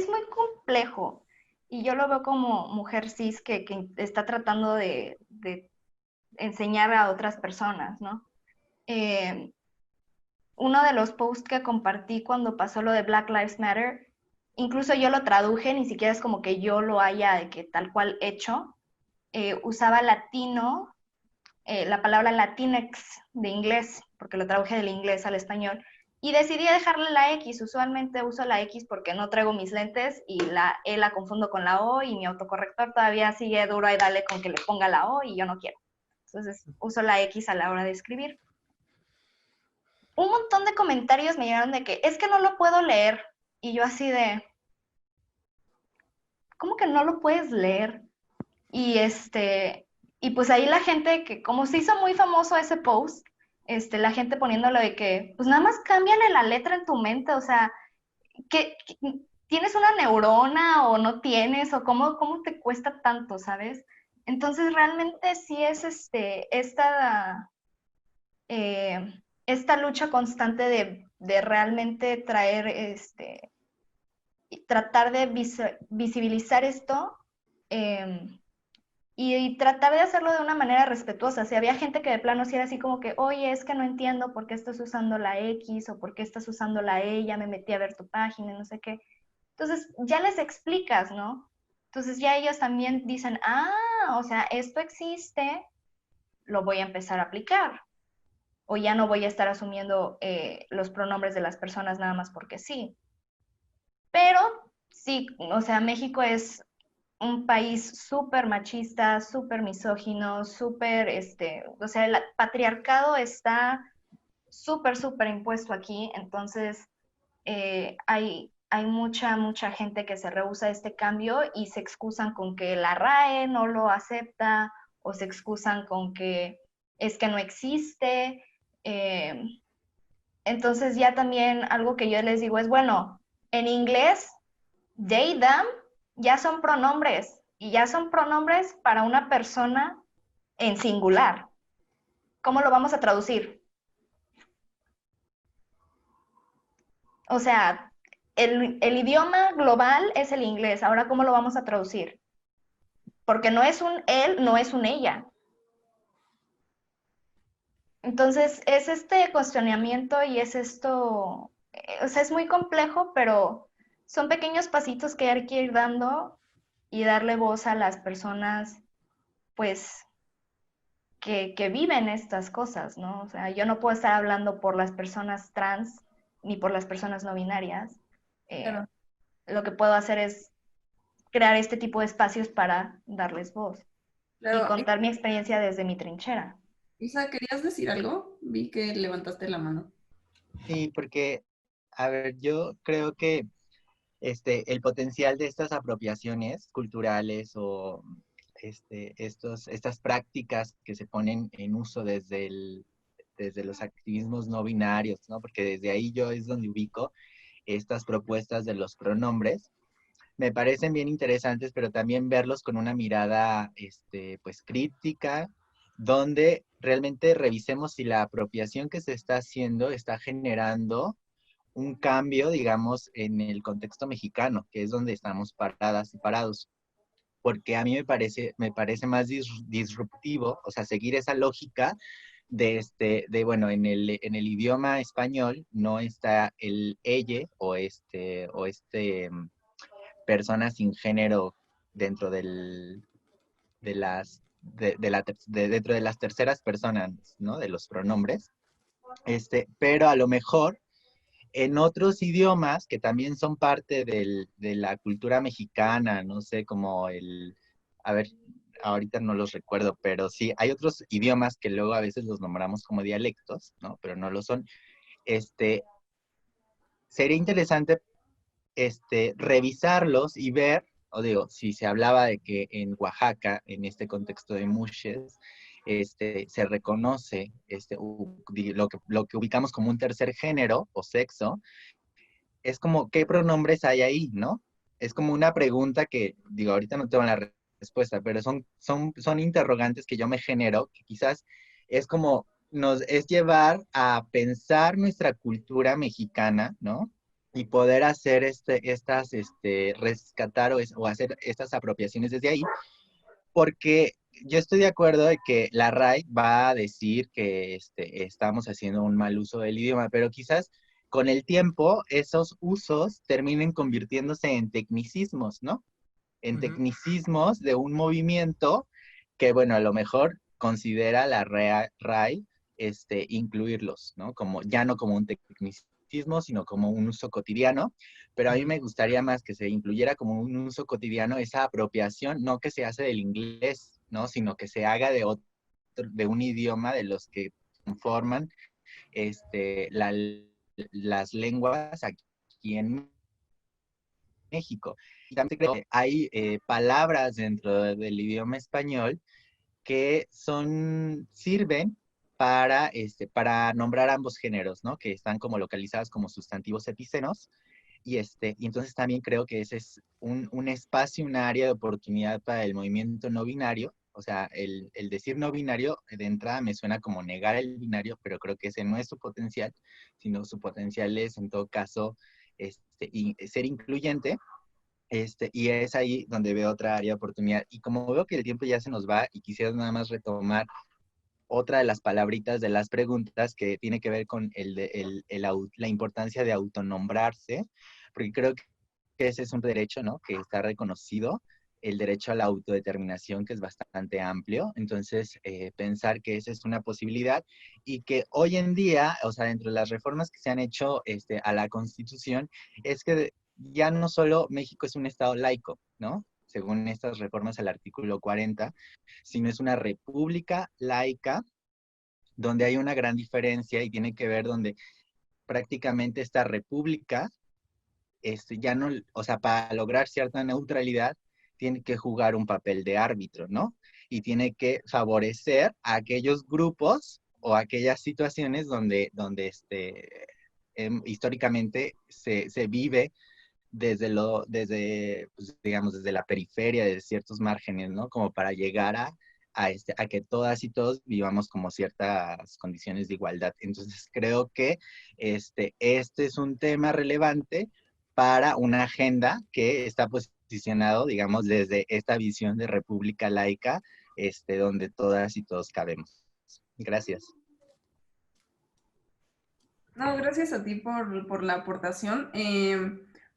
muy complejo y yo lo veo como mujer cis que está tratando de enseñar a otras personas, ¿no? Eh, Uno de los posts que compartí cuando pasó lo de Black Lives Matter, incluso yo lo traduje, ni siquiera es como que yo lo haya de que tal cual hecho, usaba latino, la palabra Latinx de inglés, porque lo traduje del inglés al español, y decidí dejarle la X. Usualmente uso la X porque no traigo mis lentes y la E la confundo con la O y mi autocorrector todavía sigue duro y dale con que le ponga la O y yo no quiero. Entonces uso la X a la hora de escribir. Un montón de comentarios me llegaron de que es que no lo puedo leer y yo así de, ¿cómo que no lo puedes leer? Y y pues ahí la gente que, como se hizo muy famoso ese post, la gente poniéndolo de que, pues nada más cámbiale la letra en tu mente, o sea, que tienes una neurona o no tienes, o cómo te cuesta tanto, ¿sabes? Entonces realmente sí es eh, esta lucha constante de realmente traer, tratar de visibilizar esto. Y tratar de hacerlo de una manera respetuosa. Si había gente que de plano sí era así como que, oye, es que no entiendo por qué estás usando la X o por qué estás usando la E, ya me metí a ver tu página, no sé qué. Entonces ya les explicas, ¿no? Entonces ya ellos también dicen, ah, o sea, esto existe, lo voy a empezar a aplicar. O ya no voy a estar asumiendo los pronombres de las personas nada más porque sí. Pero sí, o sea, México es un país súper machista, súper misógino, súper, o sea, el patriarcado está súper impuesto aquí, entonces hay mucha gente que se rehúsa a este cambio y se excusan con que la RAE no lo acepta o se excusan con que es que no existe. eh, entonces ya también algo que yo les digo es, bueno, en inglés they, them ya son pronombres y ya son pronombres para una persona en singular. ¿Cómo lo vamos a traducir? O sea, el idioma global es el inglés. Ahora, ¿cómo lo vamos a traducir? Porque no es un él, no es un ella. Entonces, es este cuestionamiento y es esto, o sea, es muy complejo, pero son pequeños pasitos que hay que ir dando y darle voz a las personas, pues, que viven estas cosas, ¿no? O sea, yo no puedo estar hablando por las personas trans ni por las personas no binarias. Eh, Claro. lo que puedo hacer es crear este tipo de espacios para darles voz. Pero, y contar mi experiencia desde mi trinchera. Isa, ¿querías decir algo? Vi que levantaste la mano. Sí, porque, a ver, yo creo que el potencial de estas apropiaciones culturales o estas prácticas que se ponen en uso desde los activismos no binarios, ¿no? Porque desde ahí yo es donde ubico estas propuestas de los pronombres. Me parecen bien interesantes, pero también verlos con una mirada, pues, crítica, donde realmente revisemos si la apropiación que se está haciendo está generando un cambio, digamos, en el contexto mexicano, que es donde estamos paradas y parados. Porque a mí me parece más disruptivo, o sea, seguir esa lógica bueno, en el idioma español no está el ella o persona sin género dentro dentro de las terceras personas, ¿no? De los pronombres. Pero a lo mejor en otros idiomas que también son parte de la cultura mexicana, no sé, a ver, ahorita no los recuerdo, pero sí, hay otros idiomas que luego a veces los nombramos como dialectos, ¿no? Pero no lo son. Sería interesante revisarlos y ver, o digo, si se hablaba de que en Oaxaca, en este contexto de mushes, se reconoce lo que ubicamos como un tercer género o sexo, es como, ¿qué pronombres hay ahí, no? Es como una pregunta que, digo, ahorita no tengo la respuesta, pero son interrogantes que yo me genero, que quizás es como, es llevar a pensar nuestra cultura mexicana, ¿no? Y poder hacer rescatar o hacer estas apropiaciones desde ahí, porque yo estoy de acuerdo de que la RAI va a decir que estamos haciendo un mal uso del idioma, pero quizás con el tiempo esos usos terminen convirtiéndose en tecnicismos, ¿no? En tecnicismos de un movimiento que, bueno, a lo mejor considera la RAI incluirlos, ¿no? Ya no como un tecnicismo, sino como un uso cotidiano, pero a mí me gustaría más que se incluyera como un uso cotidiano esa apropiación, no que se hace del inglés, ¿no? Sino que se haga de un idioma de los que conforman las lenguas aquí en México. Y también creo que hay palabras dentro del idioma español que sirven para nombrar ambos géneros, ¿no? Que están como localizadas como sustantivos epícenos. Y entonces también creo que ese es un espacio, un área de oportunidad para el movimiento no binario. O sea, el decir no binario de entrada me suena como negar el binario, pero creo que ese no es su potencial, sino su potencial es en todo caso ser incluyente. Y es ahí donde veo otra área de oportunidad. Y como veo que el tiempo ya se nos va y quisiera nada más retomar otra de las palabritas de las preguntas que tiene que ver con la importancia de autonombrarse, porque creo que ese es un derecho, ¿no? Que está reconocido, el derecho a la autodeterminación, que es bastante amplio. Entonces, pensar que esa es una posibilidad y que hoy en día, o sea, dentro de las reformas que se han hecho a la Constitución, es que ya no solo México es un estado laico, ¿no? Según estas reformas al artículo 40, sino es una república laica donde hay una gran diferencia y tiene que ver donde prácticamente esta república, ya no, o sea, para lograr cierta neutralidad, tiene que jugar un papel de árbitro, ¿no? Y tiene que favorecer a aquellos grupos o aquellas situaciones donde históricamente se vive pues, digamos, desde la periferia, de ciertos márgenes, ¿no? Como para llegar a que todas y todos vivamos como ciertas condiciones de igualdad. Entonces creo que este es un tema relevante para una agenda que está posicionado, digamos, desde esta visión de república laica, donde todas y todos cabemos. Gracias. No, gracias a ti por la aportación.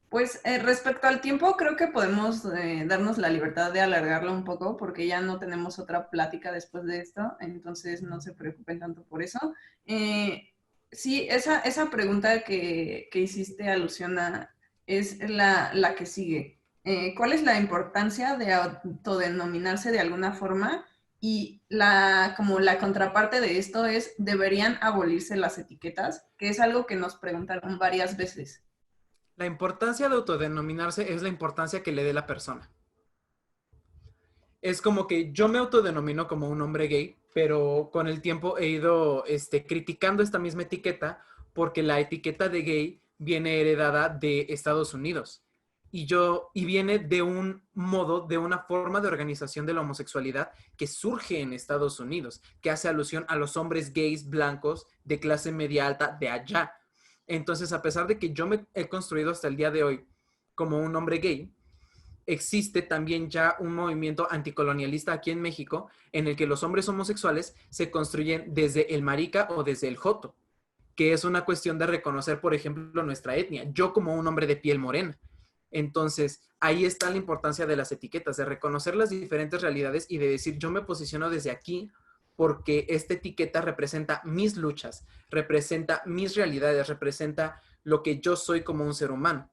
Pues respecto al tiempo, creo que podemos darnos la libertad de alargarlo un poco porque ya no tenemos otra plática después de esto, entonces no se preocupen tanto por eso. Sí, esa pregunta que hiciste alusión a es la que sigue. ¿Cuál es la importancia de autodenominarse de alguna forma Y como la contraparte de esto es, deberían abolirse las etiquetas, que es algo que nos preguntaron varias veces. La importancia de autodenominarse es la importancia que le dé la persona. Es como que yo me autodenomino como un hombre gay, pero con el tiempo he ido criticando esta misma etiqueta porque la etiqueta de gay viene heredada de Estados Unidos y viene de un modo, de una forma de organización de la homosexualidad que surge en Estados Unidos, que hace alusión a los hombres gays blancos de clase media alta de allá. Entonces, a pesar de que yo me he construido hasta el día de hoy como un hombre gay, existe también ya un movimiento anticolonialista aquí en México en el que los hombres homosexuales se construyen desde el marica o desde el joto, que es una cuestión de reconocer, por ejemplo, nuestra etnia. Yo como un hombre de piel morena. Entonces, ahí está la importancia de las etiquetas, de reconocer las diferentes realidades y de decir, yo me posiciono desde aquí porque esta etiqueta representa mis luchas, representa mis realidades, representa lo que yo soy como un ser humano.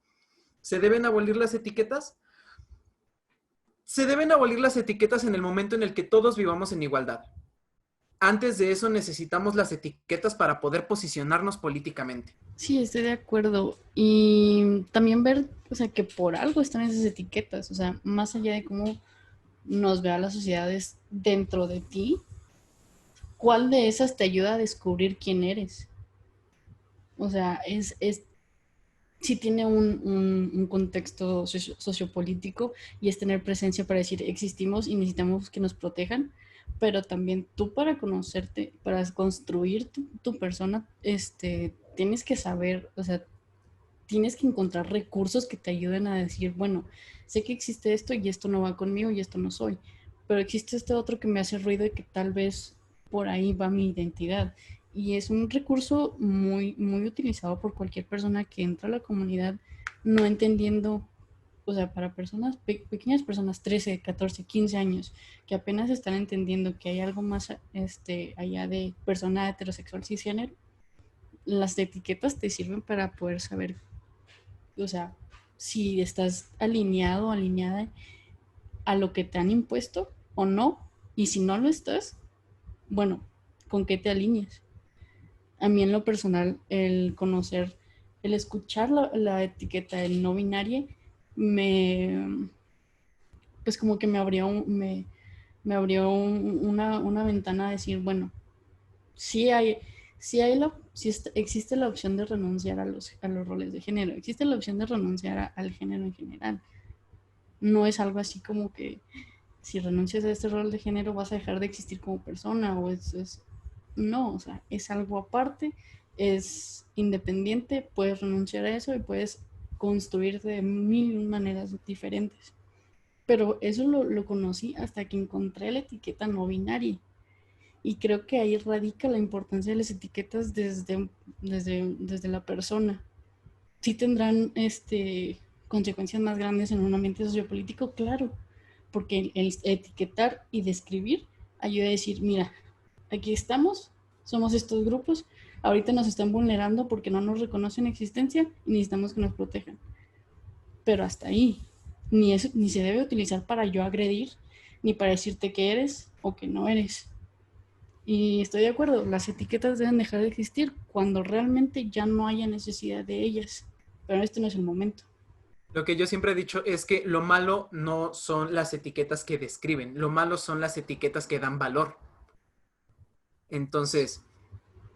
¿Se deben abolir las etiquetas? Se deben abolir las etiquetas en el momento en el que todos vivamos en igualdad. Antes de eso necesitamos las etiquetas para poder posicionarnos políticamente. Sí, estoy de acuerdo. Y también ver, o sea, que por algo están esas etiquetas, o sea, más allá de cómo nos vea la sociedad es dentro de ti, ¿cuál de esas te ayuda a descubrir quién eres? O sea, sí tiene un contexto sociopolítico y es tener presencia para decir existimos y necesitamos que nos protejan, pero también tú para conocerte, para construir tu persona, tienes que saber, o sea, tienes que encontrar recursos que te ayuden a decir, bueno, sé que existe esto y esto no va conmigo y esto no soy, pero existe este otro que me hace ruido y que tal vez por ahí va mi identidad. Y es un recurso muy, muy utilizado por cualquier persona que entra a la comunidad no entendiendo, o sea, para personas, pequeñas personas, 13, 14, 15 años, que apenas están entendiendo que hay algo más allá de persona heterosexual cisgénero, las etiquetas te sirven para poder saber, o sea, si estás alineado o alineada a lo que te han impuesto o no, y si no lo estás, bueno, ¿con qué te alineas? A mí en lo personal, el conocer, el escuchar la etiqueta del no binario, pues como que me abrió, me abrió una ventana a decir, bueno, sí hay, existe la opción de renunciar a los roles de género, existe la opción de renunciar al género en general. No es algo así como que si renuncias a este rol de género vas a dejar de existir como persona o no, o sea, es algo aparte, es independiente, puedes renunciar a eso y puedes construir de mil maneras diferentes. Pero eso lo conocí hasta que encontré la etiqueta no binaria. Y creo que ahí radica la importancia de las etiquetas desde la persona. Sí tendrán consecuencias más grandes en un ambiente sociopolítico, claro, porque el etiquetar y describir ayuda a decir, mira, aquí estamos, somos estos grupos, ahorita nos están vulnerando porque no nos reconocen existencia y necesitamos que nos protejan. Pero hasta ahí, ni se debe utilizar para yo agredir, ni para decirte que eres o que no eres. Y estoy de acuerdo, las etiquetas deben dejar de existir cuando realmente ya no haya necesidad de ellas, pero este no es el momento. Lo que yo siempre he dicho es que lo malo no son las etiquetas que describen, lo malo son las etiquetas que dan valor. Entonces,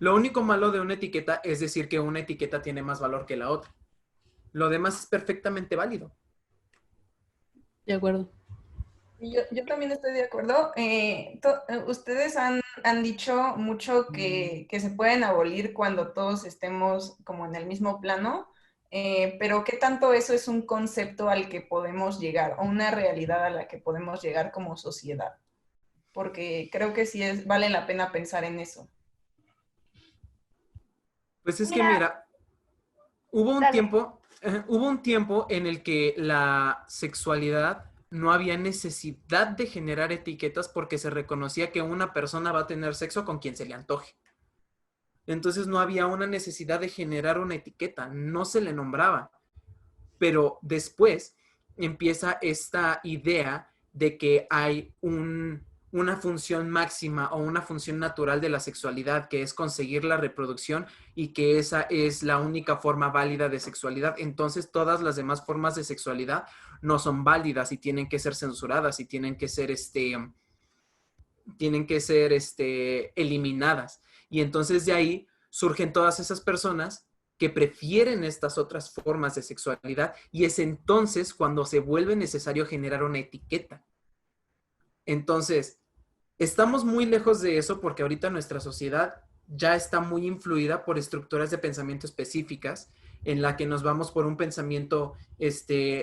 lo único malo de una etiqueta es decir que una etiqueta tiene más valor que la otra. Lo demás es perfectamente válido. De acuerdo. Yo también estoy de acuerdo. Ustedes han dicho mucho que se pueden abolir cuando todos estemos como en el mismo plano, pero ¿qué tanto eso es un concepto al que podemos llegar o una realidad a la que podemos llegar como sociedad? Porque creo que sí vale la pena pensar en eso. Pues es que mira, hubo un tiempo en el que la sexualidad no había necesidad de generar etiquetas porque se reconocía que una persona va a tener sexo con quien se le antoje. Entonces no había una necesidad de generar una etiqueta, no se le nombraba. Pero después empieza esta idea de que hay una función máxima o una función natural de la sexualidad, que es conseguir la reproducción y que esa es la única forma válida de sexualidad. Entonces todas las demás formas de sexualidad no son válidas y tienen que ser censuradas y tienen que ser eliminadas. Y entonces de ahí surgen todas esas personas que prefieren estas otras formas de sexualidad y es entonces cuando se vuelve necesario generar una etiqueta. Entonces, estamos muy lejos de eso porque ahorita nuestra sociedad ya está muy influida por estructuras de pensamiento específicas en la que nos vamos por un pensamiento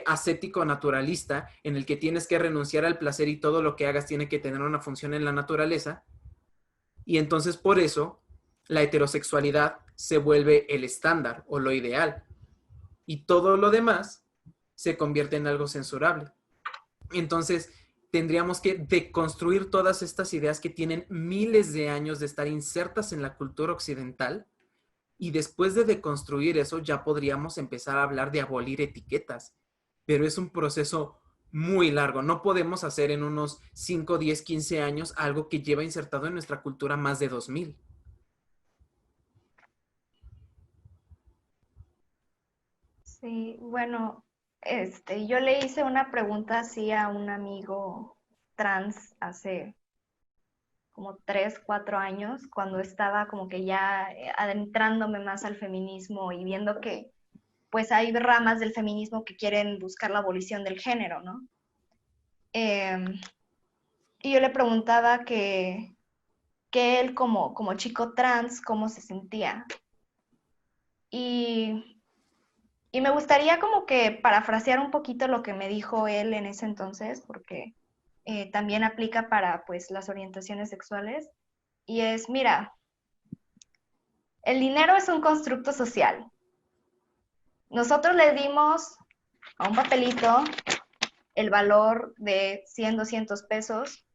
ascético naturalista, en el que tienes que renunciar al placer y todo lo que hagas tiene que tener una función en la naturaleza. Y entonces por eso la heterosexualidad se vuelve el estándar o lo ideal. Y todo lo demás se convierte en algo censurable. Entonces tendríamos que deconstruir todas estas ideas que tienen miles de años de estar insertas en la cultura occidental. Y después de deconstruir eso, ya podríamos empezar a hablar de abolir etiquetas. Pero es un proceso muy largo. No podemos hacer en unos 5, 10, 15 años algo que lleva insertado en nuestra cultura más de 2000. Sí, bueno, yo le hice una pregunta así a un amigo trans hace como 3, 4 años, cuando estaba como que ya adentrándome más al feminismo y viendo que pues hay ramas del feminismo que quieren buscar la abolición del género, ¿no? Y yo le preguntaba que él como chico trans, cómo se sentía. Y me gustaría como que parafrasear un poquito lo que me dijo él en ese entonces, porque también aplica para pues las orientaciones sexuales. Y es, mira, el dinero es un constructo social. Nosotros le dimos a un papelito el valor de 100, 200 pesos,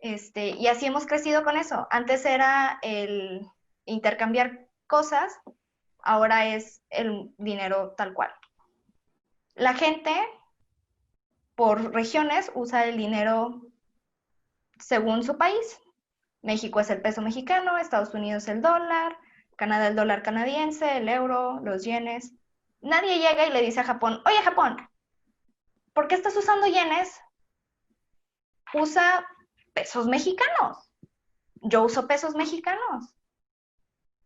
y así hemos crecido con eso. Antes era el intercambiar cosas, ahora es el dinero tal cual. La gente, por regiones, usa el dinero según su país. México es el peso mexicano, Estados Unidos el dólar, Canadá el dólar canadiense, el euro, los yenes. Nadie llega y le dice a Japón, oye Japón, ¿por qué estás usando yenes? Usa pesos mexicanos. Yo uso pesos mexicanos.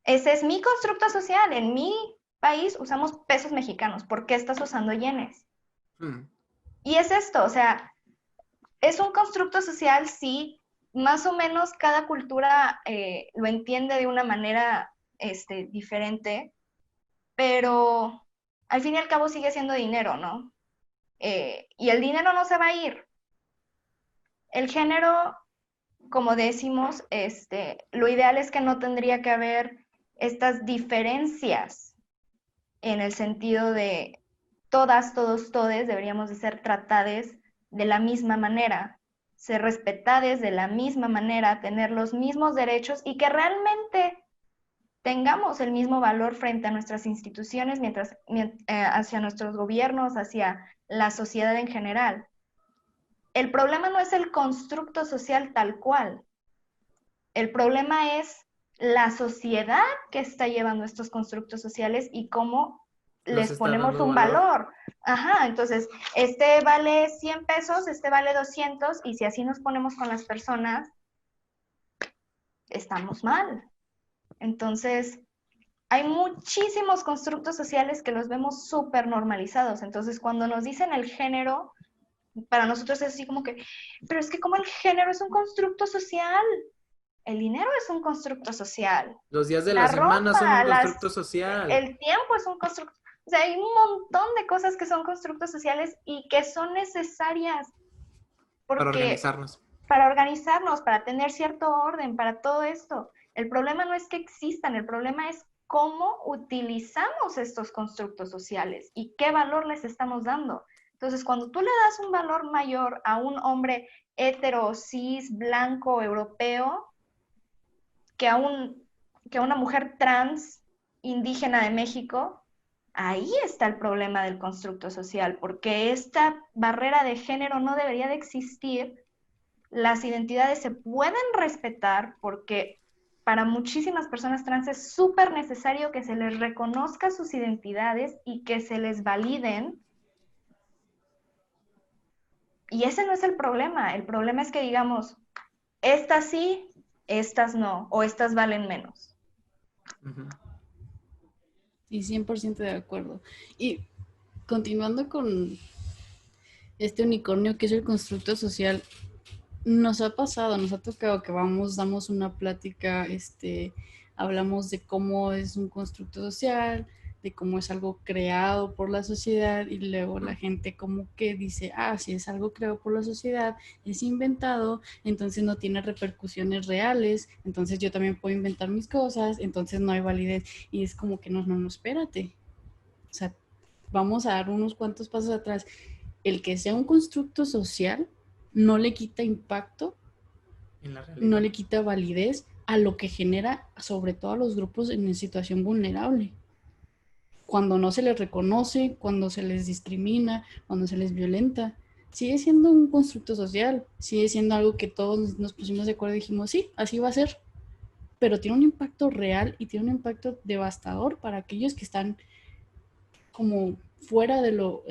Ese es mi constructo social. En mi país usamos pesos mexicanos. ¿Por qué estás usando yenes? Y es esto, o sea, es un constructo social, sí, más o menos cada cultura lo entiende de una manera diferente, pero al fin y al cabo sigue siendo dinero, ¿no? Y el dinero no se va a ir. El género, como decimos, lo ideal es que no tendría que haber estas diferencias en el sentido de todas, todos, todes deberíamos de ser tratadas de la misma manera, ser respetadas de la misma manera, tener los mismos derechos y que realmente tengamos el mismo valor frente a nuestras instituciones, hacia nuestros gobiernos, hacia la sociedad en general. El problema no es el constructo social tal cual. El problema es la sociedad que está llevando estos constructos sociales y cómo les ponemos un valor. Ajá, entonces, este vale 100 pesos, este vale 200, y si así nos ponemos con las personas, estamos mal. Entonces, hay muchísimos constructos sociales que los vemos súper normalizados. Entonces, cuando nos dicen el género, para nosotros es así como que, pero es que como el género es un constructo social. El dinero es un constructo social. Los días de la semana son un constructo social. El tiempo es un constructo. O sea, hay un montón de cosas que son constructos sociales y que son necesarias. Para organizarnos. Para organizarnos, para tener cierto orden, para todo esto. El problema no es que existan, el problema es cómo utilizamos estos constructos sociales y qué valor les estamos dando. Entonces, cuando tú le das un valor mayor a un hombre hetero, cis, blanco, europeo, que a una mujer trans indígena de México, ahí está el problema del constructo social, porque esta barrera de género no debería de existir. las identidades se pueden respetar porque para muchísimas personas trans es súper necesario que se les reconozca sus identidades y que se les validen. Y ese no es el problema es que digamos, estas sí, estas no, o estas valen menos. Ujú. Y 100% de acuerdo. Y continuando con este unicornio que es el constructo social, nos ha pasado, nos ha tocado que damos una plática, hablamos de cómo es un constructo social, de cómo es algo creado por la sociedad y luego la gente como que dice, si es algo creado por la sociedad, es inventado, entonces no tiene repercusiones reales, entonces yo también puedo inventar mis cosas, entonces no hay validez. Y es como que no, espérate. O sea, vamos a dar unos cuantos pasos atrás. El que sea un constructo social no le quita impacto, En la realidad. no le quita validez a lo que genera, sobre todo a los grupos en situación vulnerable. Cuando no se les reconoce, cuando se les discrimina, cuando se les violenta, sigue siendo un constructo social, sigue siendo algo que todos nos pusimos de acuerdo y dijimos, sí, así va a ser, pero tiene un impacto real y tiene un impacto devastador para aquellos que están como fuera de lo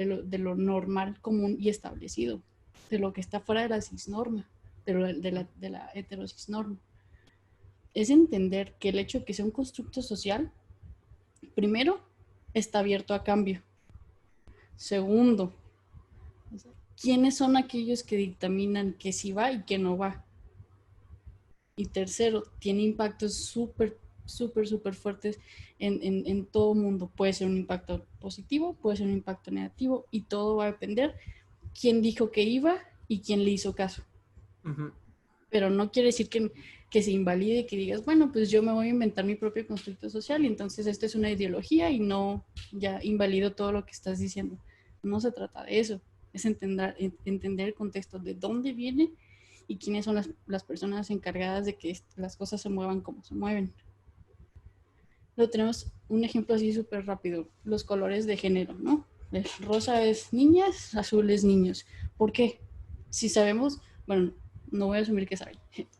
normal, común y establecido, de lo que está fuera de la cisnorma, de la heterocisnorma. Es entender que el hecho de que sea un constructo social, primero, está abierto a cambio. Segundo, ¿quiénes son aquellos que dictaminan que sí va y que no va? Y tercero, tiene impactos súper fuertes en todo el mundo. Puede ser un impacto positivo, puede ser un impacto negativo y todo va a depender quién dijo que iba y quién le hizo caso. Ujú. Pero no quiere decir que se invalide y que digas, bueno, pues yo me voy a inventar mi propio constructo social y entonces esto es una ideología y no, ya invalido todo lo que estás diciendo. No se trata de eso, es entender el contexto de dónde viene y quiénes son las personas encargadas de que las cosas se muevan como se mueven. Lo tenemos un ejemplo así súper rápido, los colores de género, ¿no? Rosa es niñas, azul es niños. ¿Por qué? Si sabemos, bueno, no voy a asumir que saben,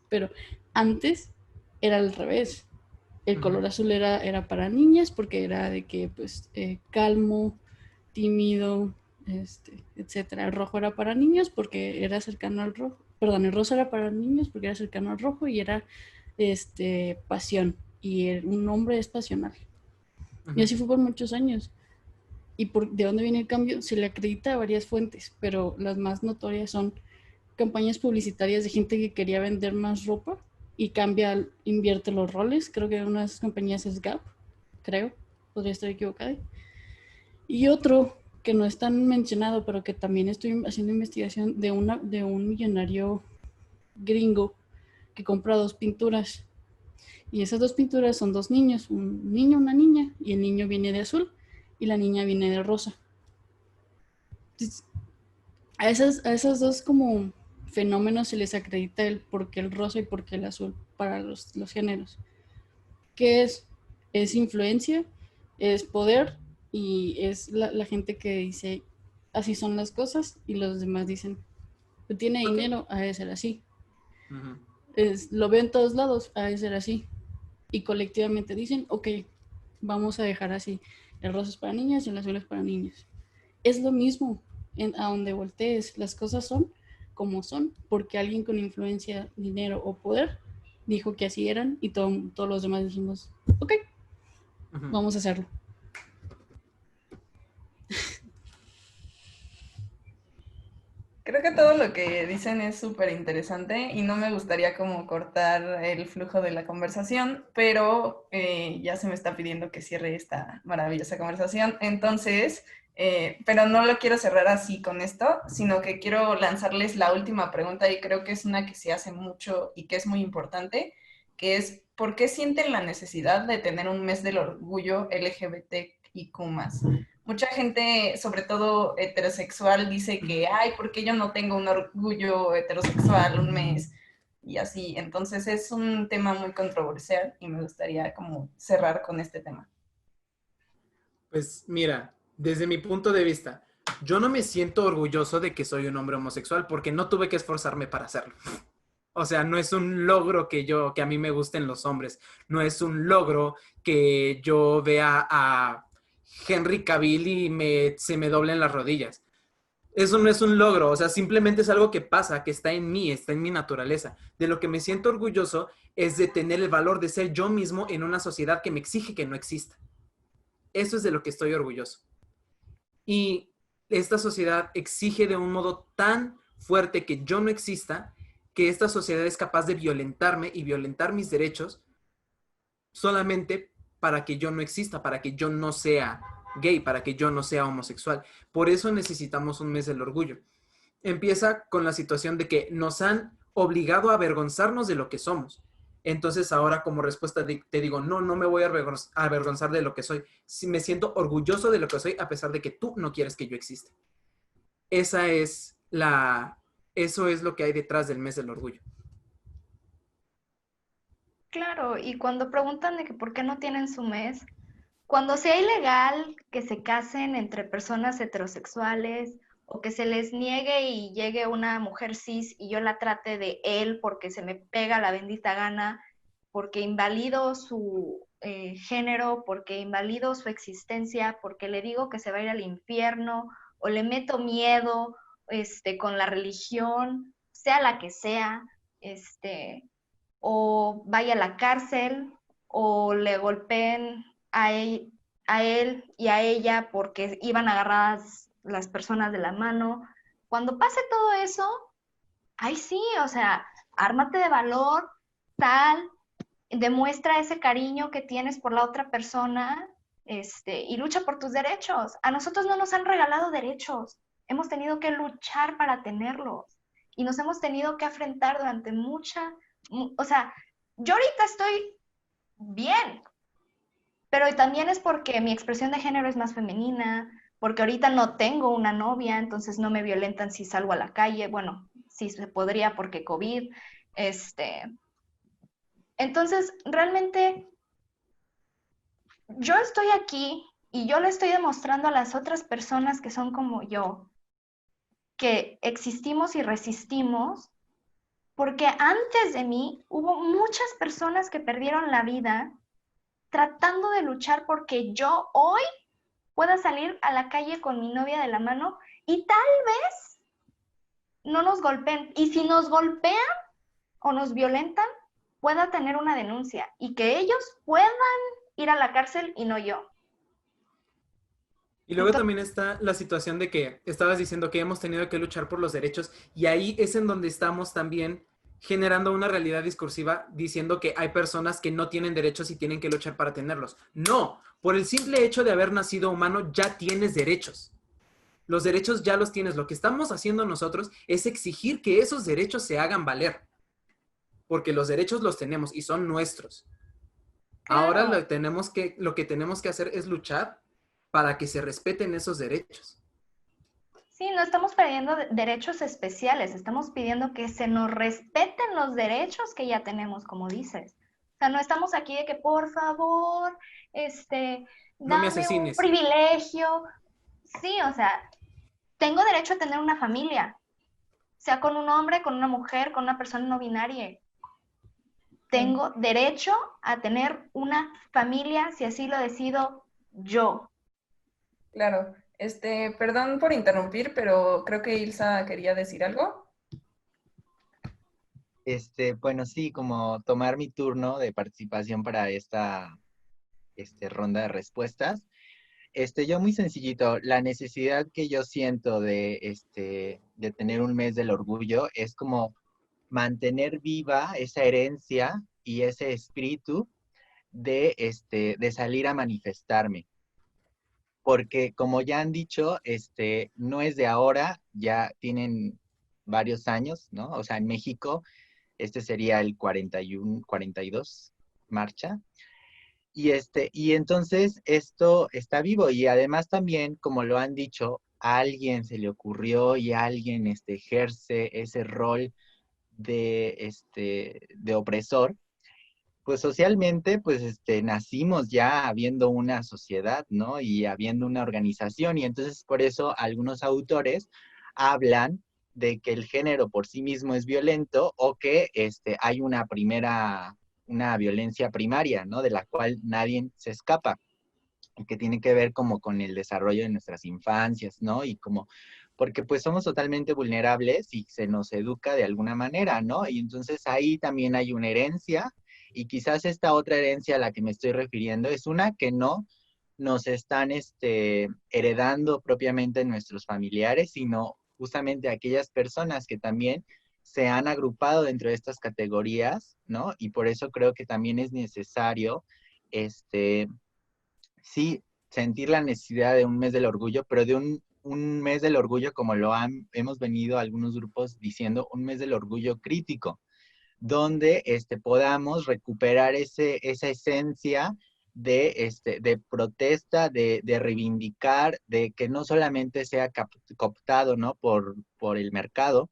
pero antes era al revés. El color azul era para niñas porque era de que, pues, calmo, tímido, etcétera. El rojo era para niños porque era cercano al rojo. Perdón, el rosa era para niños porque era cercano al rojo y era, pasión. Y un hombre es pasional. Y así fue por muchos años. ¿Y de dónde viene el cambio? Se le acredita a varias fuentes, pero las más notorias son campañas publicitarias de gente que quería vender más ropa y invierte los roles. Creo que una de esas compañías es Gap, creo, podría estar equivocada. Y otro que no es tan mencionado, pero que también estoy haciendo investigación de un millonario gringo que compra 2 pinturas. Y esas 2 pinturas son 2 niños, un niño, una niña, y el niño viene de azul y la niña viene de rosa. Entonces, a esas dos como fenómenos se les acredita el por qué el rosa y por qué el azul para los géneros. ¿Qué es? Es influencia, es poder y es la gente que dice así son las cosas y los demás dicen, tiene dinero, ha de ser así. Ujú. Lo veo en todos lados, ha de ser así. Y colectivamente dicen, ok, vamos a dejar así. El rosa es para niñas y el azul es para niños. Es lo mismo a donde voltees. Las cosas son como son porque alguien con influencia, dinero o poder dijo que así eran y todos los demás dijimos, ok, vamos a hacerlo. Creo que todo lo que dicen es súper interesante y no me gustaría como cortar el flujo de la conversación, pero ya se me está pidiendo que cierre esta maravillosa conversación. Entonces, pero no lo quiero cerrar así con esto, sino que quiero lanzarles la última pregunta y creo que es una que se hace mucho y que es muy importante, que es, ¿por qué sienten la necesidad de tener un mes del orgullo LGBTIQ+? Mucha gente, sobre todo heterosexual, dice que, ay, ¿por qué yo no tengo un orgullo heterosexual un mes? Y así, entonces es un tema muy controversial y me gustaría como cerrar con este tema. Pues mira, desde mi punto de vista, yo no me siento orgulloso de que soy un hombre homosexual porque no tuve que esforzarme para hacerlo. O sea, no es un logro que a mí me gusten los hombres. No es un logro que yo vea a Henry Cavill y se me doblen las rodillas. Eso no es un logro, o sea, simplemente es algo que pasa, que está en mí, está en mi naturaleza. De lo que me siento orgulloso es de tener el valor de ser yo mismo en una sociedad que me exige que no exista. Eso es de lo que estoy orgulloso. Y esta sociedad exige de un modo tan fuerte que yo no exista, que esta sociedad es capaz de violentarme y violentar mis derechos solamente para que yo no exista, para que yo no sea gay, para que yo no sea homosexual. Por eso necesitamos un mes del orgullo. Empieza con la situación de que nos han obligado a avergonzarnos de lo que somos. Entonces ahora como respuesta te digo, no me voy a avergonzar de lo que soy. Me siento orgulloso de lo que soy a pesar de que tú no quieres que yo exista. Eso es lo que hay detrás del mes del orgullo. Claro, y cuando preguntan de que por qué no tienen su mes, cuando sea ilegal que se casen entre personas heterosexuales o que se les niegue y llegue una mujer cis y yo la trate de él porque se me pega la bendita gana, porque invalido su género, porque invalido su existencia, porque le digo que se va a ir al infierno o le meto miedo con la religión, sea la que sea, o vaya a la cárcel o le golpeen a él y a ella porque iban agarradas las personas de la mano. Cuando pase todo eso, ay sí, o sea, ármate de valor, tal, demuestra ese cariño que tienes por la otra persona, y lucha por tus derechos. A nosotros no nos han regalado derechos, hemos tenido que luchar para tenerlos y nos hemos tenido que enfrentar durante o sea, yo ahorita estoy bien, pero también es porque mi expresión de género es más femenina, porque ahorita no tengo una novia, entonces no me violentan si salgo a la calle. Bueno, sí se podría porque COVID. Entonces, realmente yo estoy aquí y yo le estoy demostrando a las otras personas que son como yo que existimos y resistimos, porque antes de mí hubo muchas personas que perdieron la vida tratando de luchar porque yo hoy pueda salir a la calle con mi novia de la mano y tal vez no nos golpeen. Y si nos golpean o nos violentan, pueda tener una denuncia y que ellos puedan ir a la cárcel y no yo. Y luego también está la situación de que estabas diciendo que hemos tenido que luchar por los derechos y ahí es en donde estamos también generando una realidad discursiva diciendo que hay personas que no tienen derechos y tienen que luchar para tenerlos. No, por el simple hecho de haber nacido humano ya tienes derechos. Los derechos ya los tienes. Lo que estamos haciendo nosotros es exigir que esos derechos se hagan valer. Porque los derechos los tenemos y son nuestros. Claro. Ahora lo que tenemos que hacer es luchar para que se respeten esos derechos. Sí, no estamos pidiendo derechos especiales, estamos pidiendo que se nos respeten los derechos que ya tenemos, como dices. O sea, no estamos aquí de que, por favor, no me dame un privilegio. Sí, o sea, tengo derecho a tener una familia, sea con un hombre, con una mujer, con una persona no binaria. Tengo derecho a tener una familia si así lo decido yo. Claro. Perdón por interrumpir, pero creo que Ilsa quería decir algo. Bueno, sí, como tomar mi turno de participación para esta ronda de respuestas. Yo muy sencillito, la necesidad que yo siento de tener un mes del orgullo es como mantener viva esa herencia y ese espíritu de salir a manifestarme. Porque como ya han dicho, no es de ahora, ya tienen varios años, ¿no? O sea, en México, sería el 41, 42 marcha. Y entonces esto está vivo y además también, como lo han dicho, a alguien se le ocurrió y alguien ejerce ese rol de opresor, pues socialmente, pues nacimos ya habiendo una sociedad, ¿no? Y habiendo una organización y entonces por eso algunos autores hablan de que el género por sí mismo es violento o que hay una violencia primaria, ¿no? De la cual nadie se escapa, que tiene que ver como con el desarrollo de nuestras infancias, ¿no? Y como, porque pues somos totalmente vulnerables y se nos educa de alguna manera, ¿no? Y entonces ahí también hay una herencia, y quizás esta otra herencia a la que me estoy refiriendo es una que no nos están heredando propiamente nuestros familiares, sino justamente aquellas personas que también se han agrupado dentro de estas categorías, ¿no? Y por eso creo que también es necesario, sí, sentir la necesidad de un mes del orgullo, pero de un mes del orgullo como hemos venido algunos grupos diciendo, un mes del orgullo crítico, donde podamos recuperar esa esencia de protesta, de reivindicar, de que no solamente sea cooptado, ¿no? por el mercado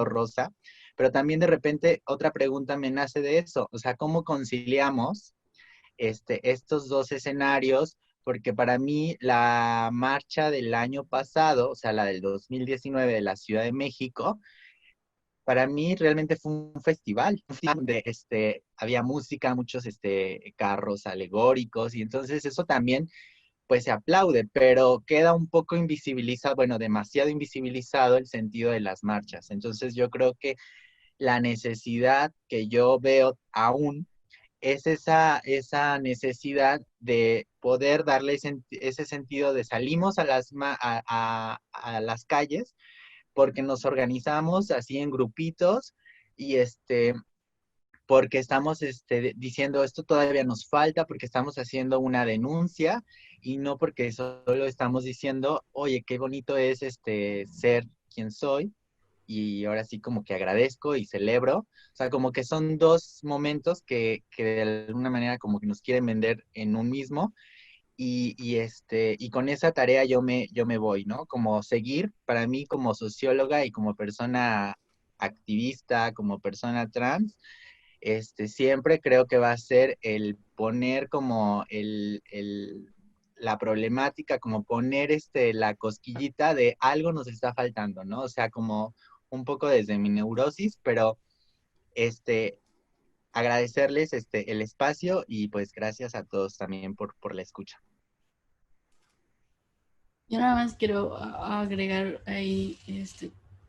rosa, pero también de repente otra pregunta me nace de eso, o sea, ¿cómo conciliamos estos dos escenarios? Porque para mí la marcha del año pasado, o sea, la del 2019 de la Ciudad de México, para mí realmente fue un festival donde había música, muchos carros alegóricos, y entonces eso también pues se aplaude, pero queda un poco invisibilizado, bueno, demasiado invisibilizado el sentido de las marchas. Entonces yo creo que la necesidad que yo veo aún es esa necesidad de poder darle ese sentido de salimos a las calles porque nos organizamos así en grupitos y porque estamos diciendo esto todavía nos falta, porque estamos haciendo una denuncia y no porque solo estamos diciendo, oye, qué bonito es ser quien soy, y ahora sí como que agradezco y celebro. O sea, como que son dos momentos que de alguna manera como que nos quieren vender en un mismo, y con esa tarea yo me voy, ¿no? Como seguir, para mí como socióloga y como persona activista, como persona trans, siempre creo que va a ser el poner como la problemática, como poner la cosquillita de algo nos está faltando, ¿no? O sea, como un poco desde mi neurosis, pero agradecerles el espacio, y pues gracias a todos también por la escucha. Yo nada más quiero agregar ahí,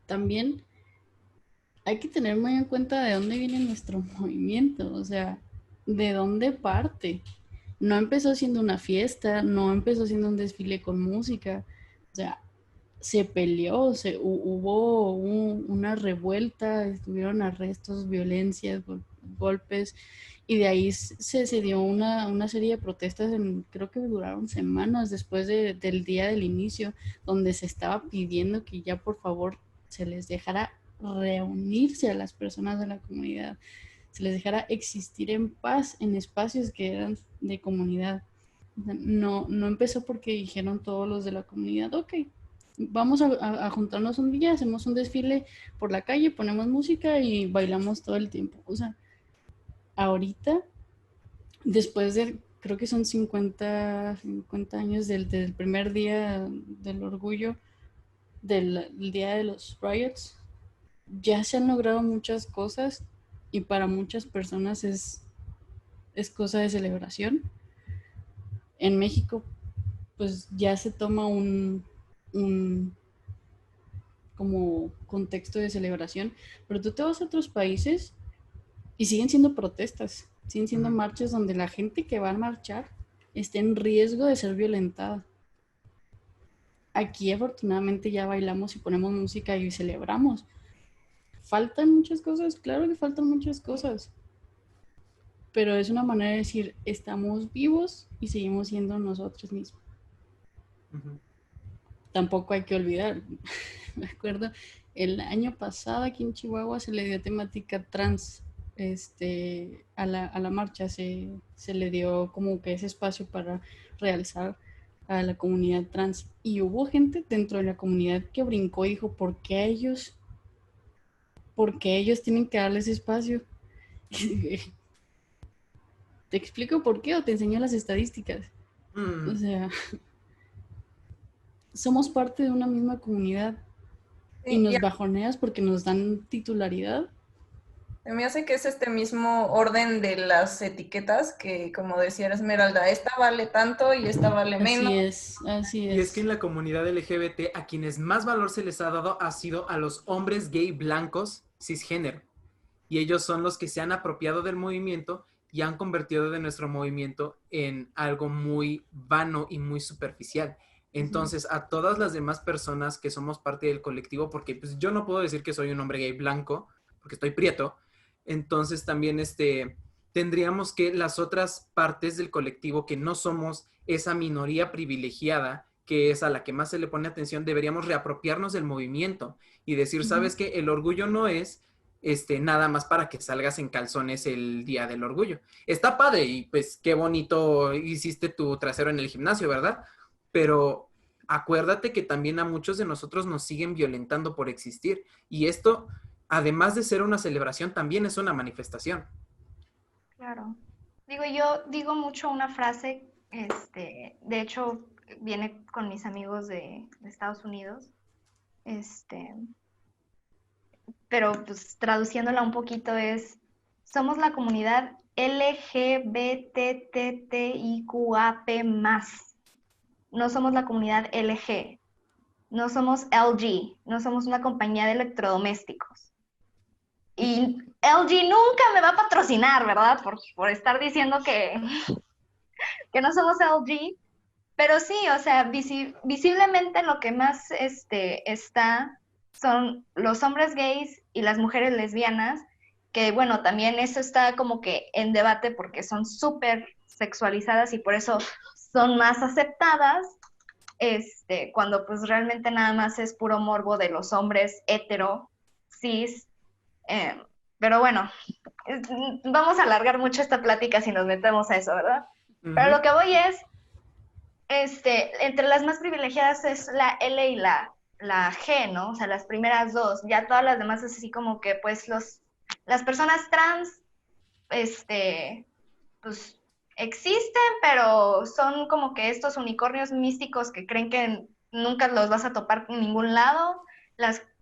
también hay que tener muy en cuenta de dónde viene nuestro movimiento, o sea, de dónde parte. No empezó siendo una fiesta, no empezó siendo un desfile con música, o sea, se peleó, hubo una revuelta, estuvieron arrestos, violencias, golpes, y de ahí se dio una serie de protestas, creo que duraron semanas después del día del inicio, donde se estaba pidiendo que ya por favor se les dejara reunirse a las personas de la comunidad, se les dejara existir en paz en espacios que eran de comunidad. No, no empezó porque dijeron todos los de la comunidad, ok, vamos a juntarnos un día, hacemos un desfile por la calle, ponemos música y bailamos todo el tiempo. O sea, ahorita, después de, creo que son 50 años del primer día del orgullo, del día de los riots, ya se han logrado muchas cosas y para muchas personas es cosa de celebración. En México, pues ya se toma un como contexto de celebración, pero tú te vas a otros países y siguen siendo protestas, siguen siendo marchas donde la gente que va a marchar está en riesgo de ser violentada. Aquí afortunadamente ya bailamos y ponemos música y celebramos. Faltan muchas cosas, claro que faltan muchas cosas, pero es una manera de decir, estamos vivos y seguimos siendo nosotros mismos. Tampoco hay que olvidar, me acuerdo, el año pasado aquí en Chihuahua se le dio temática trans a la marcha, se le dio como que ese espacio para realzar a la comunidad trans, y hubo gente dentro de la comunidad que brincó y dijo, ¿por qué ellos tienen que darles espacio? ¿Te explico por qué o te enseño las estadísticas? O sea, somos parte de una misma comunidad. y nos bajoneas porque nos dan titularidad. Se me hace que es este mismo orden de las etiquetas que, como decía Esmeralda, esta vale tanto y esta vale menos. Así es. Y es que en la comunidad LGBT a quienes más valor se les ha dado ha sido a los hombres gay blancos cisgénero. Y ellos son los que se han apropiado del movimiento y han convertido de nuestro movimiento en algo muy vano y muy superficial. Entonces, a todas las demás personas que somos parte del colectivo, porque pues, yo no puedo decir que soy un hombre gay blanco, porque estoy prieto, entonces también tendríamos que las otras partes del colectivo que no somos esa minoría privilegiada, que es a la que más se le pone atención, deberíamos reapropiarnos del movimiento y decir, ¿sabes qué? El orgullo no es nada más para que salgas en calzones el día del orgullo. Está padre y pues qué bonito hiciste tu trasero en el gimnasio, ¿verdad? Pero acuérdate que también a muchos de nosotros nos siguen violentando por existir y esto, además de ser una celebración, también es una manifestación. Claro. Yo digo mucho una frase, de hecho, viene con mis amigos de Estados Unidos, pero pues traduciéndola un poquito somos la comunidad LGBTTIQAP+. No somos la comunidad LG, no somos LG, no somos una compañía de electrodomésticos. Y LG nunca me va a patrocinar, ¿verdad? Por estar diciendo que no somos LG. Pero sí, o sea, visiblemente lo que más está son los hombres gays y las mujeres lesbianas, que bueno, también eso está como que en debate porque son súper sexualizadas y por eso son más aceptadas, cuando pues realmente nada más es puro morbo de los hombres hetero, cis. Pero bueno, vamos a alargar mucho esta plática si nos metemos a eso, ¿verdad? Pero lo que voy es, entre las más privilegiadas es la L y la G, ¿no? O sea, las primeras dos. Ya todas las demás es así como que, pues, las personas trans, pues, existen, pero son como que estos unicornios místicos que creen que nunca los vas a topar en ningún lado.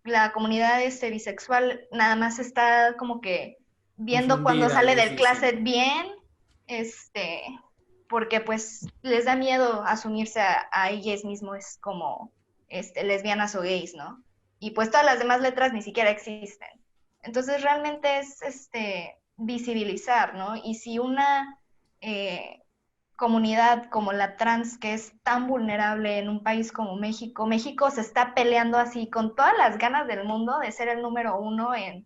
La comunidad bisexual nada más está como que viendo cuando sale del closet bien, porque pues les da miedo asumirse a ellas mismos como lesbianas o gays, ¿no? Y pues todas las demás letras ni siquiera existen. Entonces realmente es visibilizar, ¿no? Y si una comunidad como la trans, que es tan vulnerable en un país como México, México se está peleando así con todas las ganas del mundo de ser el número 1 en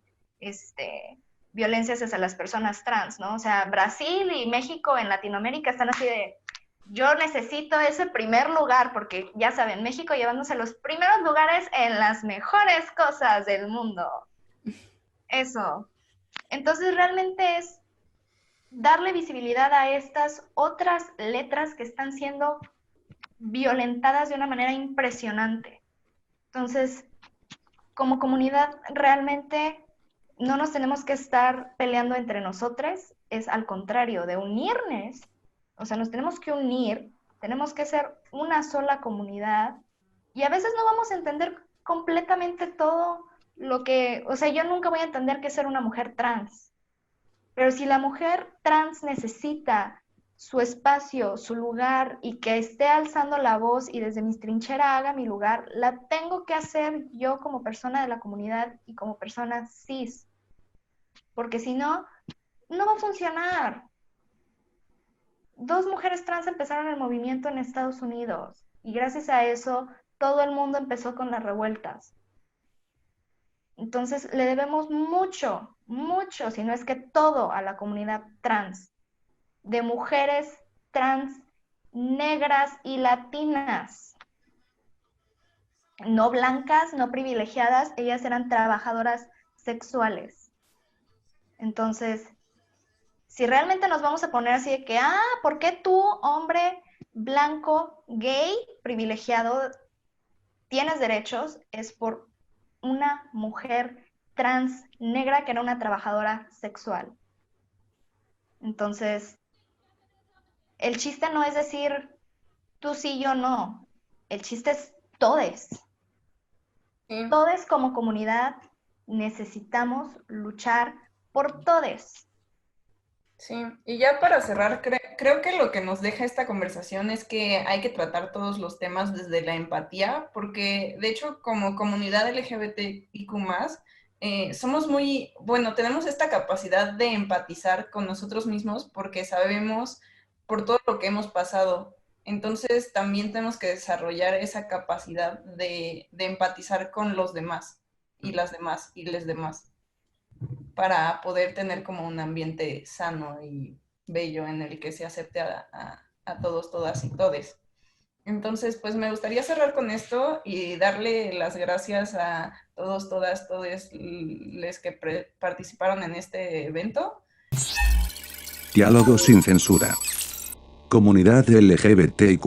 violencias hacia las personas trans, ¿no? O sea, Brasil y México en Latinoamérica están así de, yo necesito ese primer lugar, porque ya saben, México llevándose los primeros lugares en las mejores cosas del mundo. Eso. Entonces realmente es darle visibilidad a estas otras letras que están siendo violentadas de una manera impresionante. Entonces, como comunidad, realmente no nos tenemos que estar peleando entre nosotros, es al contrario, de unirnos, o sea, nos tenemos que unir, tenemos que ser una sola comunidad, y a veces no vamos a entender completamente todo lo que, o sea, yo nunca voy a entender qué es ser una mujer trans, pero si la mujer trans necesita su espacio, su lugar, y que esté alzando la voz y desde mi trinchera haga mi lugar, la tengo que hacer yo como persona de la comunidad y como persona cis. Porque si no, no va a funcionar. 2 mujeres trans empezaron el movimiento en Estados Unidos y gracias a eso todo el mundo empezó con las revueltas. Entonces le debemos mucho, mucho, si no es que todo a la comunidad trans, de mujeres trans negras y latinas, no blancas, no privilegiadas, ellas eran trabajadoras sexuales. Entonces, si realmente nos vamos a poner así de que, ¿por qué tú, hombre blanco, gay, privilegiado, tienes derechos? Es por una mujer trans negra que era una trabajadora sexual. Entonces, el chiste no es decir tú sí, yo no. El chiste es todes. Sí. Todos como comunidad necesitamos luchar por todos. Sí, y ya para cerrar, creo que lo que nos deja esta conversación es que hay que tratar todos los temas desde la empatía, porque de hecho como comunidad LGBTIQ+, somos muy, bueno, tenemos esta capacidad de empatizar con nosotros mismos porque sabemos por todo lo que hemos pasado. Entonces también tenemos que desarrollar esa capacidad de empatizar con los demás y las demás y les demás, para poder tener como un ambiente sano y bello en el que se acepte a todos, todas y todes. Entonces, pues me gustaría cerrar con esto y darle las gracias a todos, todas, todes les que participaron en este evento. Diálogo sin censura. Comunidad LGBTIQ+.